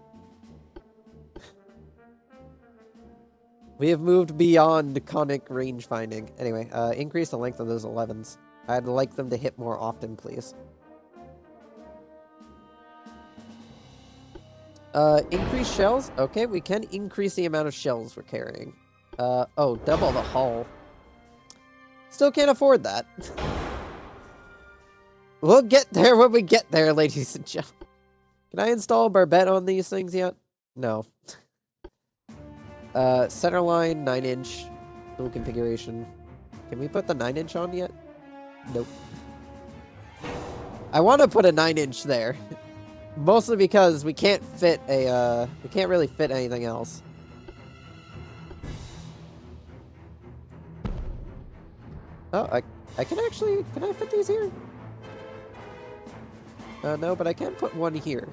We have moved beyond conic range finding. Anyway, increase the length of those 11s. I'd like them to hit more often, please. Increase shells? Okay, we can increase the amount of shells we're carrying. Oh, double the hull. Still can't afford that. We'll get there when we get there, ladies and gentlemen. Can I install a barbette on these things yet? No. Centerline, 9-inch. Dual configuration. Can we put the 9-inch on yet? Nope. I want to put a 9-inch there. Mostly because we can't fit a, we can't really fit anything else. Oh, I can actually, can I fit these here? No, but I can put one here.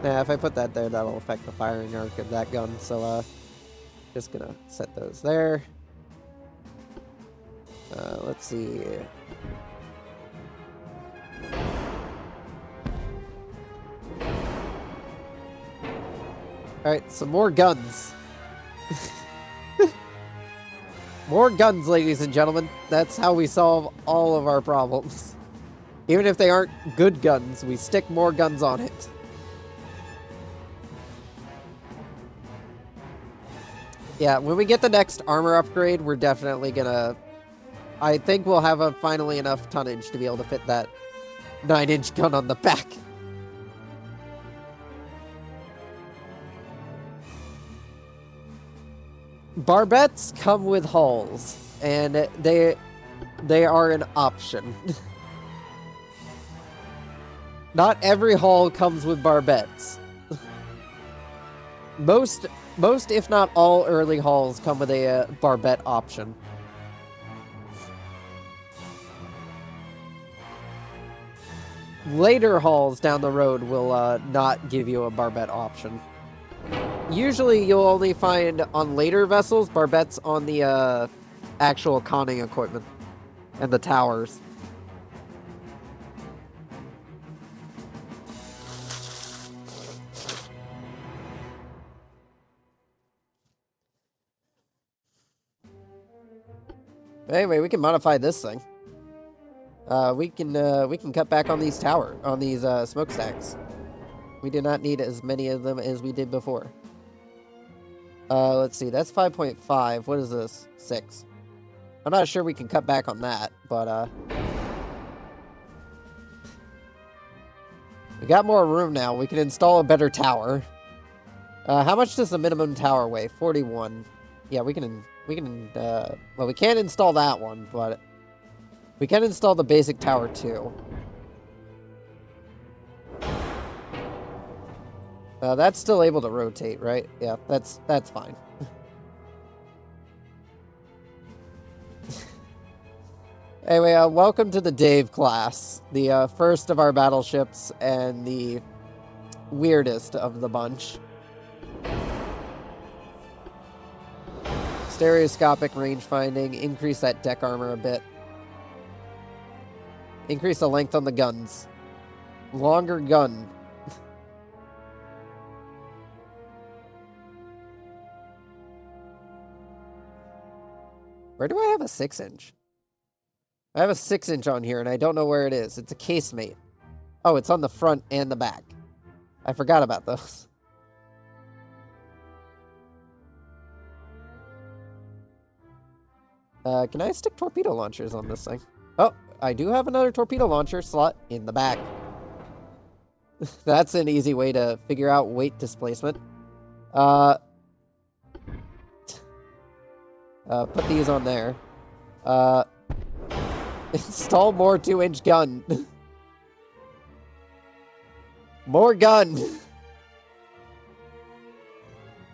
Nah, if I put that there, that'll affect the firing arc of that gun, so, just gonna set those there. Let's see. Alright, some more guns. More guns, ladies and gentlemen. That's how we solve all of our problems. Even if they aren't good guns, we stick more guns on it. Yeah, when we get the next armor upgrade, we're definitely gonna... I think we'll have finally enough tonnage to be able to fit that 9-inch gun on the back. Barbettes come with hulls, and they are an option. Not every hull comes with barbettes. Most, if not all, early hulls come with a barbette option. Later hulls down the road will not give you a barbette option. Usually you'll only find on later vessels barbettes on the actual conning equipment and the towers. Anyway, we can modify this thing. We can cut back on these smokestacks. We do not need as many of them as we did before. Let's see, that's 5.5. What is this? 6. I'm not sure we can cut back on that, but, we got more room now. We can install a better tower. How much does the minimum tower weigh? 41. Yeah, well, we can't install that one, but we can install the basic tower too. That's still able to rotate, right? Yeah, that's fine. Anyway, welcome to the Dave class, the first of our battleships and the weirdest of the bunch. Stereoscopic range finding, increase that deck armor a bit. Increase the length on the guns. Longer gun. Where do I have a 6-inch? I have a 6-inch on here and I don't know where it is. It's a casemate. Oh, it's on the front and the back. I forgot about those. Can I stick torpedo launchers on this thing? Oh, I do have another torpedo launcher slot in the back. That's an easy way to figure out weight displacement. Put these on there. Install more 2-inch gun. More gun.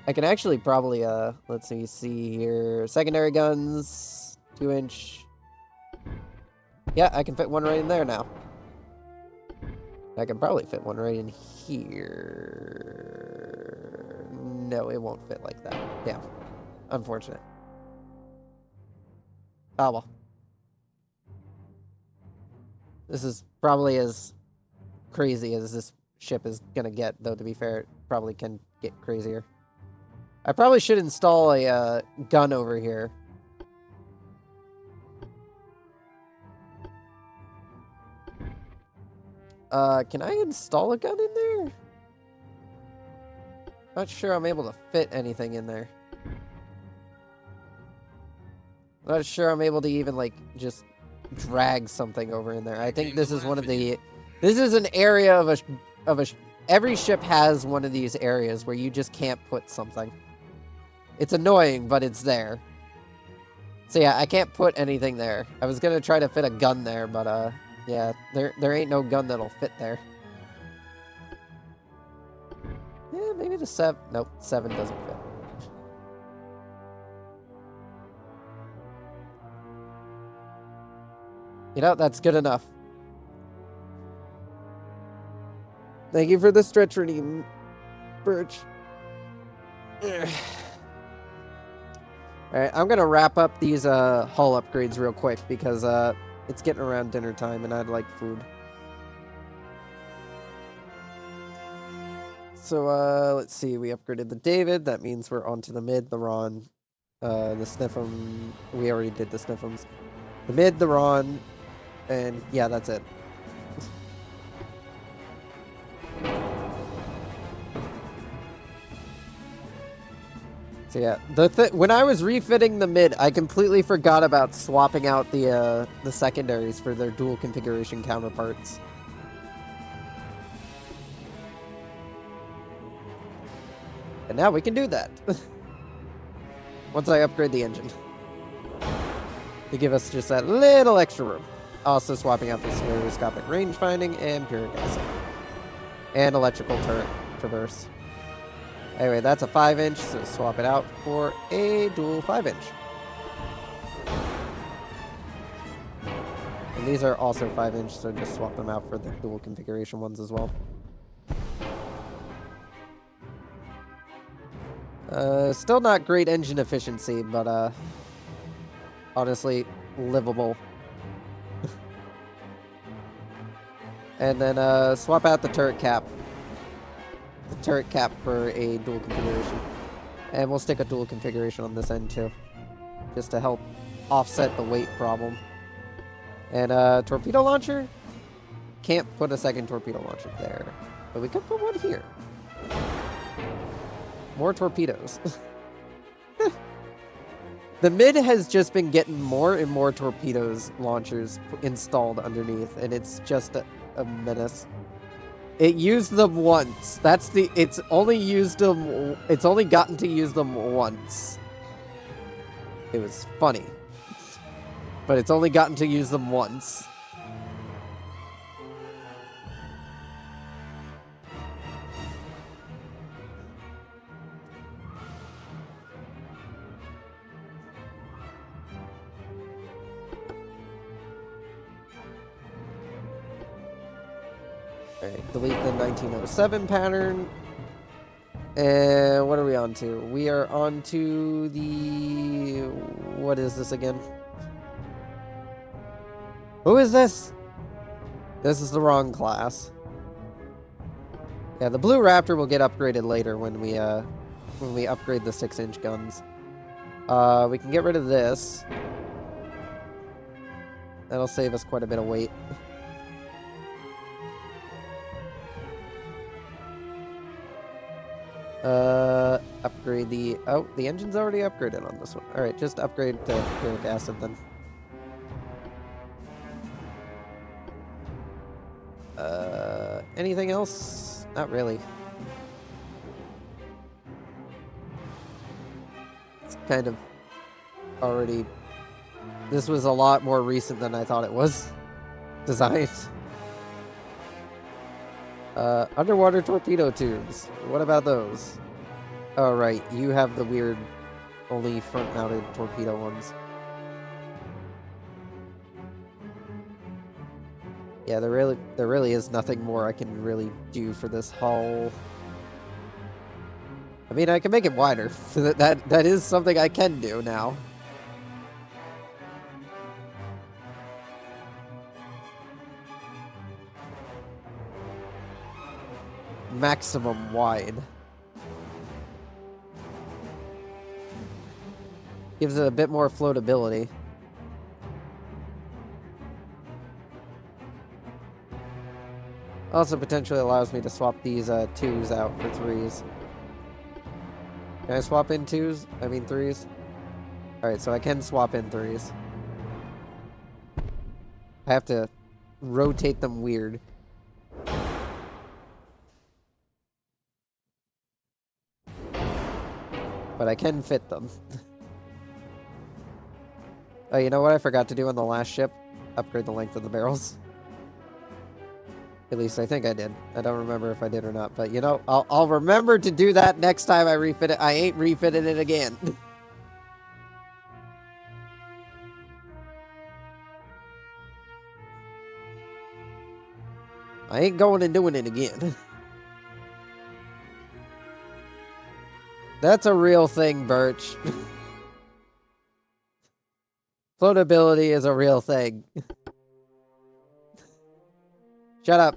I can actually probably, let's see here. Secondary guns, 2-inch. Yeah, I can fit one right in there now. I can probably fit one right in here. No, it won't fit like that. Damn. Unfortunate. Oh, well. This is probably as crazy as this ship is gonna get, though, to be fair, it probably can get crazier. I probably should install a gun over here. Can I install a gun in there? Not sure I'm able to fit anything in there. Not sure I'm able to even, like, just drag something over in there. I think this is one of the... This is an area of a... Every ship has one of these areas where you just can't put something. It's annoying, but it's there. So yeah, I can't put anything there. I was gonna try to fit a gun there, but yeah, there ain't no gun that'll fit there. Yeah, maybe the 7. Nope, 7 doesn't fit. You know, that's good enough. Thank you for the stretch redeem, Birch. Alright, I'm gonna wrap up these hull upgrades real quick because it's getting around dinner time and I'd like food. So let's see, we upgraded the David, that means we're on to the mid, the Ron, the Sniffum, we already did the Sniffums. The mid, the Ron, and yeah, that's it. So yeah, when I was refitting the mid, I completely forgot about swapping out the secondaries for their dual configuration counterparts. And now we can do that. Once I upgrade the engine. To give us just that little extra room. Also swapping out the stereoscopic range finding and pure gas. And electrical turret traverse. Anyway, that's a 5-inch, so swap it out for a dual 5-inch. And these are also 5-inch, so just swap them out for the dual configuration ones as well. Still not great engine efficiency, but honestly, livable. And then swap out the turret cap. The turret cap for a dual configuration. And we'll stick a dual configuration on this end too. Just to help offset the weight problem. And torpedo launcher? Can't put a second torpedo launcher there. But we could put one here. More torpedoes. The mid has just been getting more and more torpedoes launchers installed underneath, and it's just a menace. It used them once. That's the... It's only used them... It's only gotten to use them once. It was funny. But it's only gotten to use them once. Alright, delete the 1907 pattern. And what are we on to? We are on to the... What is this again? Who is this? This is the wrong class. Yeah, the Blue Raptor will get upgraded later when we upgrade the 6-inch guns. We can get rid of this. That'll save us quite a bit of weight. Upgrade the... Oh, the engine's already upgraded on this one. Alright, just upgrade to uric acid then. Anything else? Not really. It's kind of already... This was a lot more recent than I thought it was. Designed. Underwater torpedo tubes. What about those? Oh, right. You have the weird, only front-mounted torpedo ones. Yeah, there really is nothing more I can really do for this hull. I mean, I can make it wider. So that is something I can do now. Maximum wide. Gives it a bit more floatability. Also potentially allows me to swap these 2s out for 3s. Can I swap in 2s? I mean 3s? Alright, so I can swap in 3s. I have to rotate them weird. But I can fit them. Oh, you know what I forgot to do on the last ship? Upgrade the length of the barrels. At least I think I did. I don't remember if I did or not. But, you know, I'll remember to do that next time I refit it. I ain't refitting it again. I ain't going and doing it again. That's a real thing, Birch. Floatability is a real thing. Shut up.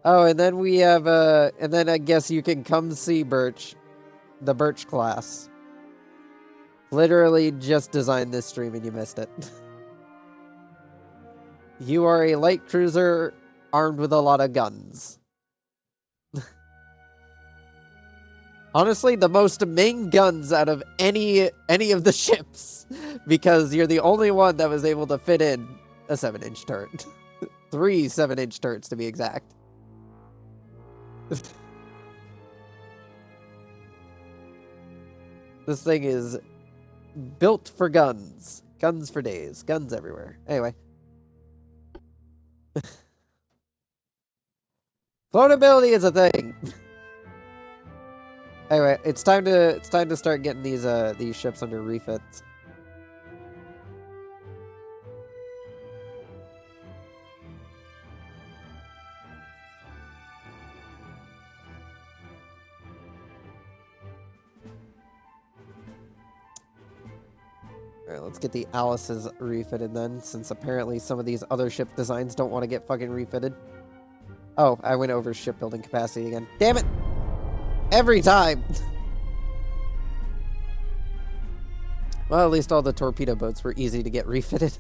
Oh, and then we have, and then I guess you can come see Birch. The Birch class. Literally just designed this stream and you missed it. You are a light cruiser armed with a lot of guns. Honestly, the most main guns out of any of the ships, because you're the only one that was able to fit in a 7-inch turret. 3 7-inch turrets to be exact. This thing is built for guns. Guns for days. Guns everywhere. Anyway. Floatability is a thing. Anyway, it's time to start getting these ships under refits. Alright, let's get the Alice's refitted then, since apparently some of these other ship designs don't want to get fucking refitted. Oh, I went over shipbuilding capacity again. Damn it! Every time! Well, at least all the torpedo boats were easy to get refitted.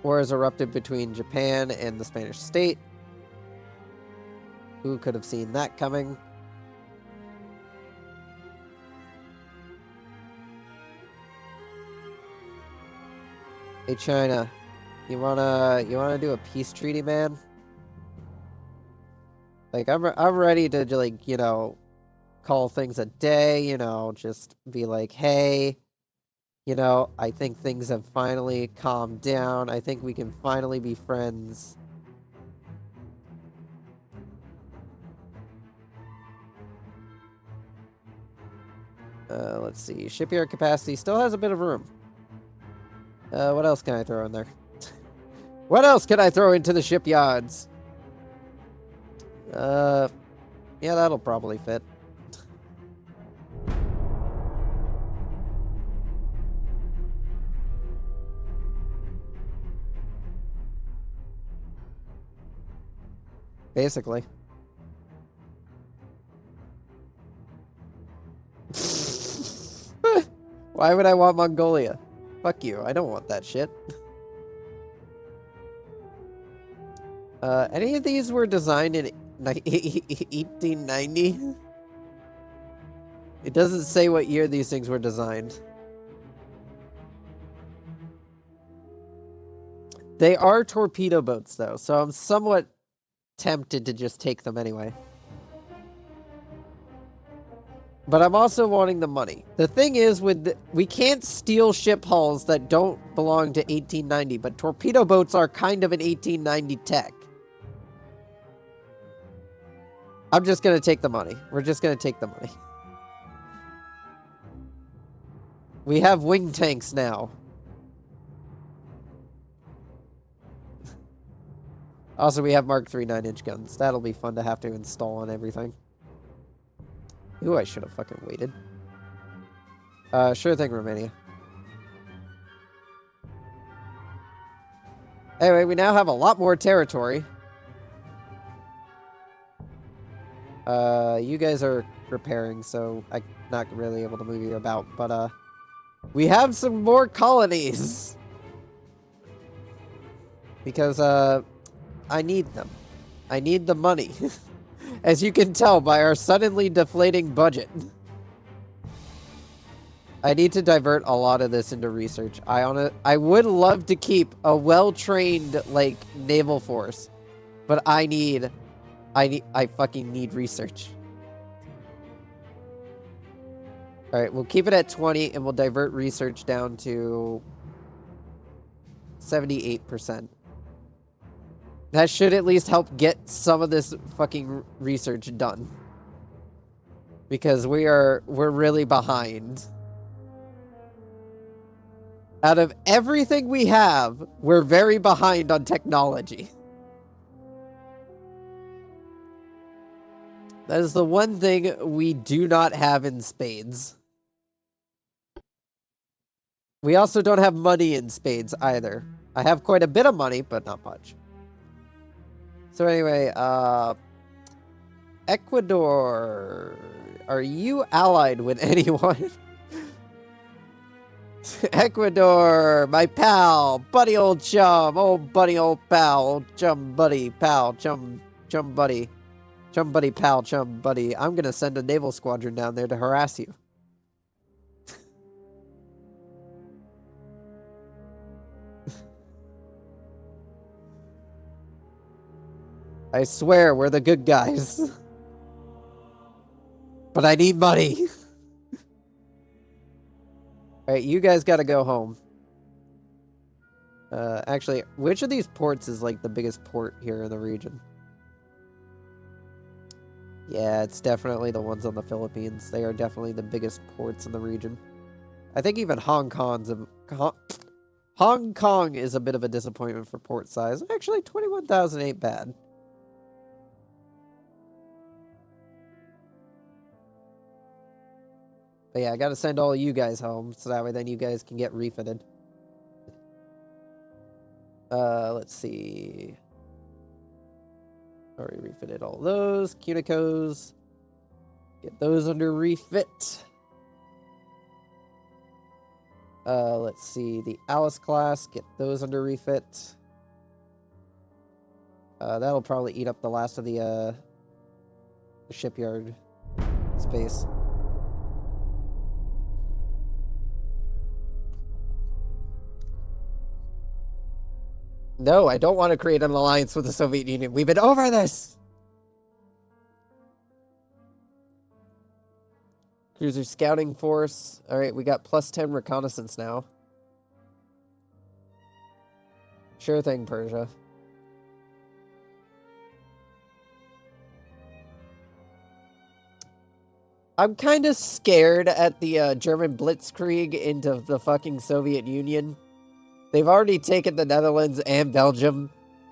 War has erupted between Japan and the Spanish state. Who could have seen that coming? Hey, China. You wanna do a peace treaty, man? Like, I'm ready to, like, you know, call things a day, you know, just be like, hey, you know, I think things have finally calmed down. I think we can finally be friends. Let's see. Shipyard capacity still has a bit of room. What else can I throw in there? What else can I throw into the shipyards? Yeah, that'll probably fit. Basically. Why would I want Mongolia? Fuck you, I don't want that shit. Any of these were designed in 1890? It doesn't say what year these things were designed. They are torpedo boats, though, so I'm somewhat tempted to just take them anyway. But I'm also wanting the money. The thing is, we can't steal ship hulls that don't belong to 1890, but torpedo boats are kind of an 1890 tech. I'm just gonna take the money. We're just gonna take the money. We have wing tanks now. Also, we have Mark III 9-inch guns. That'll be fun to have to install on everything. Ooh, I should have fucking waited. Sure thing, Romania. Anyway, we now have a lot more territory. You guys are repairing, so I'm not really able to move you about, but, we have some more colonies! Because, I need them. I need the money. As you can tell by our suddenly deflating budget. I need to divert a lot of this into research. I would love to keep a well-trained, like, naval force. But I fucking need research. Alright, we'll keep it at 20 and we'll divert research down to 78%. That should at least help get some of this fucking research done. Because we're really behind. Out of everything we have, we're very behind on technology. That is the one thing we do not have in spades. We also don't have money in spades either. I have quite a bit of money, but not much. So anyway, Ecuador, are you allied with anyone? Ecuador, my pal, buddy old chum, old buddy old pal, old chum buddy, pal, chum buddy, chum buddy, pal, chum buddy. I'm gonna send a naval squadron down there to harass you. I swear, we're the good guys. But I need money. Alright, you guys gotta go home. Actually, which of these ports is, like, the biggest port here in the region? Yeah, it's definitely the ones on the Philippines. They are definitely the biggest ports in the region. I think even Hong Kong is a bit of a disappointment for port size. Actually, 21,000 ain't bad. But yeah, I gotta send all you guys home, so that way then you guys can get refitted. Let's see. Already refitted all those. Cunicos. Get those under refit. Let's see. The Alice class. Get those under refit. That'll probably eat up the last of the shipyard space. No, I don't want to create an alliance with the Soviet Union. We've been over this! Cruiser scouting force. Alright, we got +10 reconnaissance now. Sure thing, Persia. I'm kind of scared at the German blitzkrieg into the fucking Soviet Union. They've already taken the Netherlands and Belgium.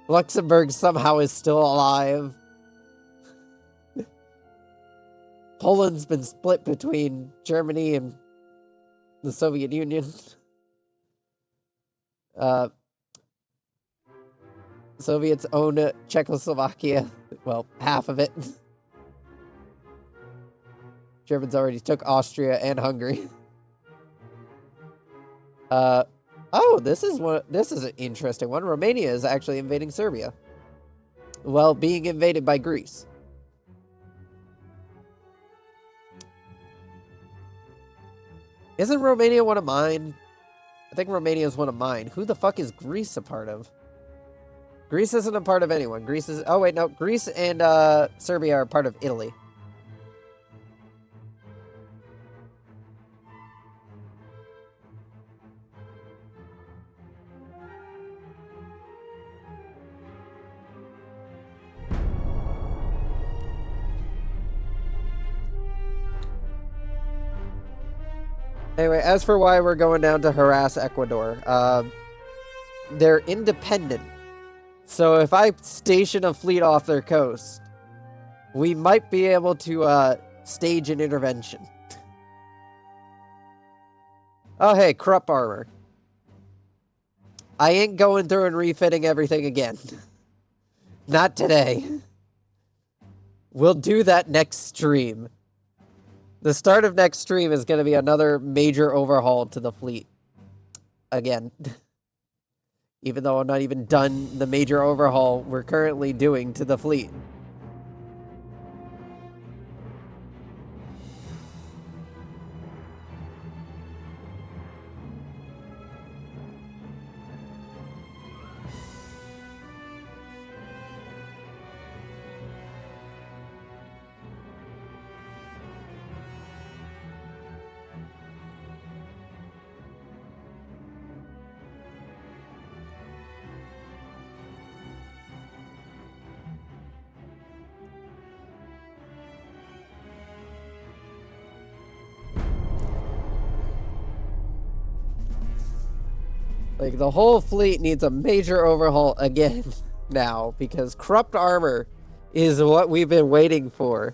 Luxembourg somehow is still alive. Poland's been split between Germany and the Soviet Union. Soviets own Czechoslovakia. Well, half of it. Germans already took Austria and Hungary. Oh, this is an interesting one. Romania is actually invading Serbia. Well, being invaded by Greece. Isn't Romania one of mine? I think Romania is one of mine. Who the fuck is Greece a part of? Greece isn't a part of anyone. Greece is... Oh, wait, no. Greece and Serbia are part of Italy. Anyway, as for why we're going down to harass Ecuador, they're independent. So if I station a fleet off their coast, we might be able to stage an intervention. Oh, hey, Krupp armor. I ain't going through and refitting everything again. Not today. We'll do that next stream. The start of next stream is going to be another major overhaul to the fleet. Again. Even though I'm not even done the major overhaul we're currently doing to the fleet. Like, the whole fleet needs a major overhaul again now, because corrupt armor is what we've been waiting for.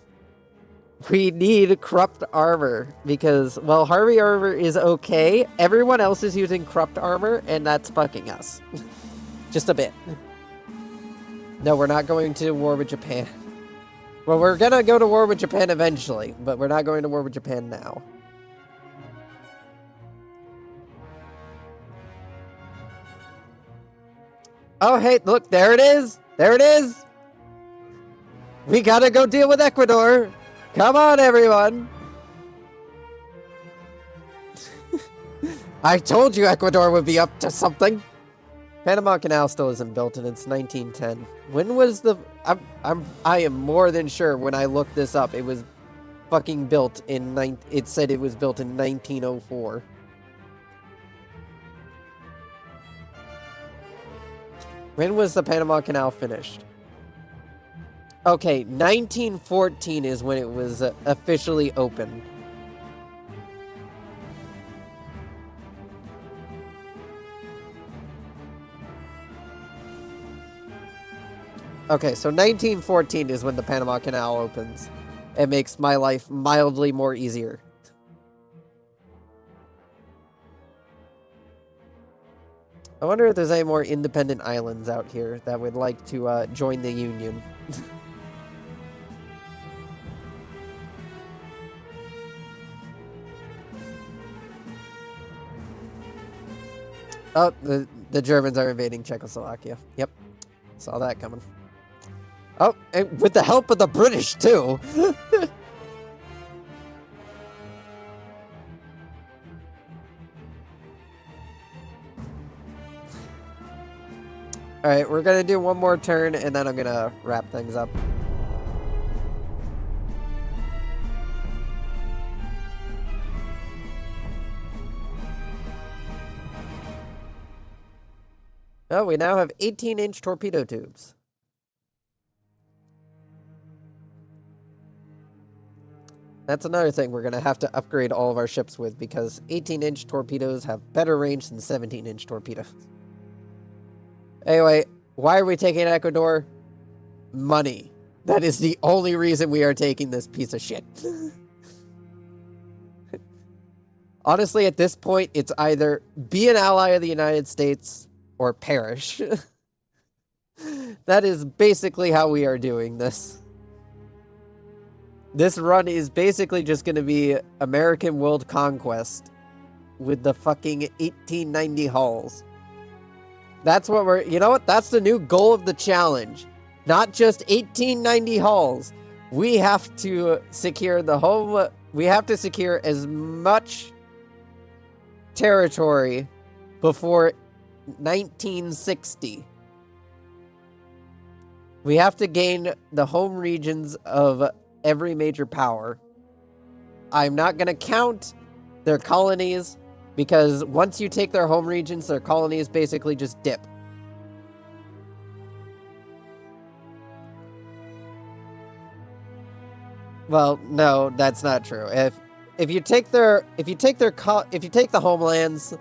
We need corrupt armor, because, well, Harvey armor is okay. Everyone else is using corrupt armor, and that's fucking us. Just a bit. No, we're not going to war with Japan. Well, we're gonna go to war with Japan eventually, but we're not going to war with Japan now. Oh, hey, look, there it is! There it is! We gotta go deal with Ecuador! Come on, everyone! I told you Ecuador would be up to something! Panama Canal still isn't built, and it's 1910. When was the... I am more than sure when I looked this up, it was fucking built in... It said it was built in 1904. When was the Panama Canal finished? Okay, 1914 is when it was officially opened. Okay, so 1914 is when the Panama Canal opens. It makes my life mildly more easier. I wonder if there's any more independent islands out here that would like to join the Union. Oh, the Germans are invading Czechoslovakia. Yep. Saw that coming. Oh, and with the help of the British, too! Alright, we're gonna do one more turn, and then I'm gonna wrap things up. Oh, we now have 18-inch torpedo tubes. That's another thing we're going to have to upgrade all of our ships with, because 18-inch torpedoes have better range than 17-inch torpedoes. Anyway, why are we taking Ecuador? Money. That is the only reason we are taking this piece of shit. Honestly, at this point, it's either be an ally of the United States or perish. That is basically how we are doing this. This run is basically just going to be American world conquest with the fucking 1890 hulls. That's what we're... You know what? That's the new goal of the challenge. Not just 1890 hulls. We have to secure the home... We have to secure as much territory before 1960. We have to gain the home regions of every major power. I'm not going to count their colonies, because once you take their home regions, their colonies basically just dip. Well, no, that's not true. If you take the homelands,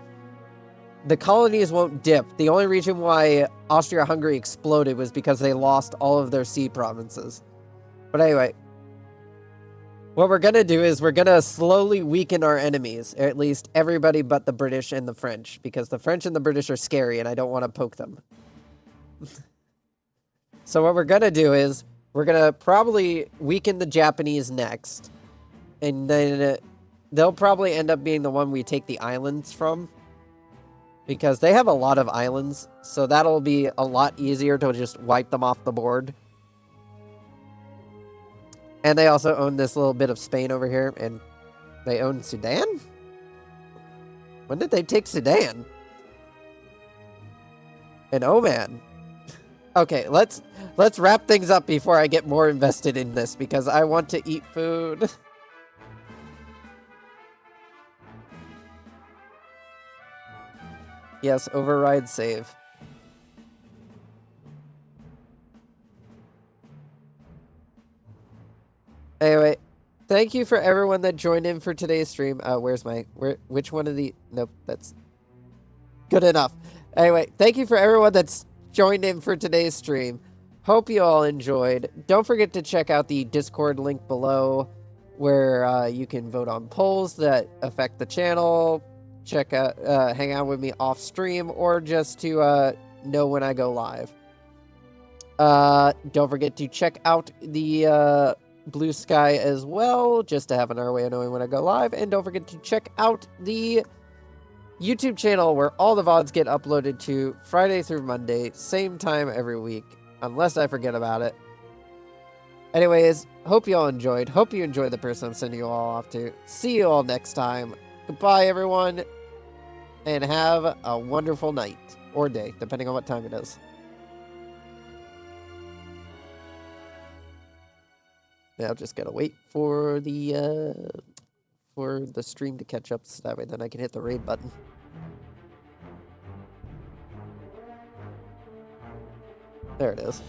the colonies won't dip. The only reason why Austria-Hungary exploded was because they lost all of their sea provinces. But anyway, what we're going to do is we're going to slowly weaken our enemies, or at least everybody but the British and the French, because the French and the British are scary and I don't want to poke them. So what we're going to do is we're going to probably weaken the Japanese next, and then they'll probably end up being the one we take the islands from, because they have a lot of islands, so that'll be a lot easier to just wipe them off the board. And they also own this little bit of Spain over here, and they own Sudan? When did they take Sudan? And Oman. Okay, let's wrap things up before I get more invested in this, because I want to eat food. Yes, override save. Anyway, thank you for everyone that joined in for today's stream. Which one of the... Nope, that's good enough. Anyway, thank you for everyone that's joined in for today's stream. Hope you all enjoyed. Don't forget to check out the Discord link below, where you can vote on polls that affect the channel. Check out, hang out with me off stream, or just to know when I go live. Don't forget to check out the Blue Sky as well, just to have another way of knowing when I go live. And don't forget to check out the YouTube channel, where all the VODs get uploaded to Friday through Monday, same time every week, unless I forget about it. Anyways, hope you all enjoyed. Hope you enjoyed the person I'm sending you all off to. See you all next time. Goodbye, everyone, and have a wonderful night, or day, depending on what time it is. Now just gotta wait for the stream to catch up, so that way then I can hit the raid button. There it is.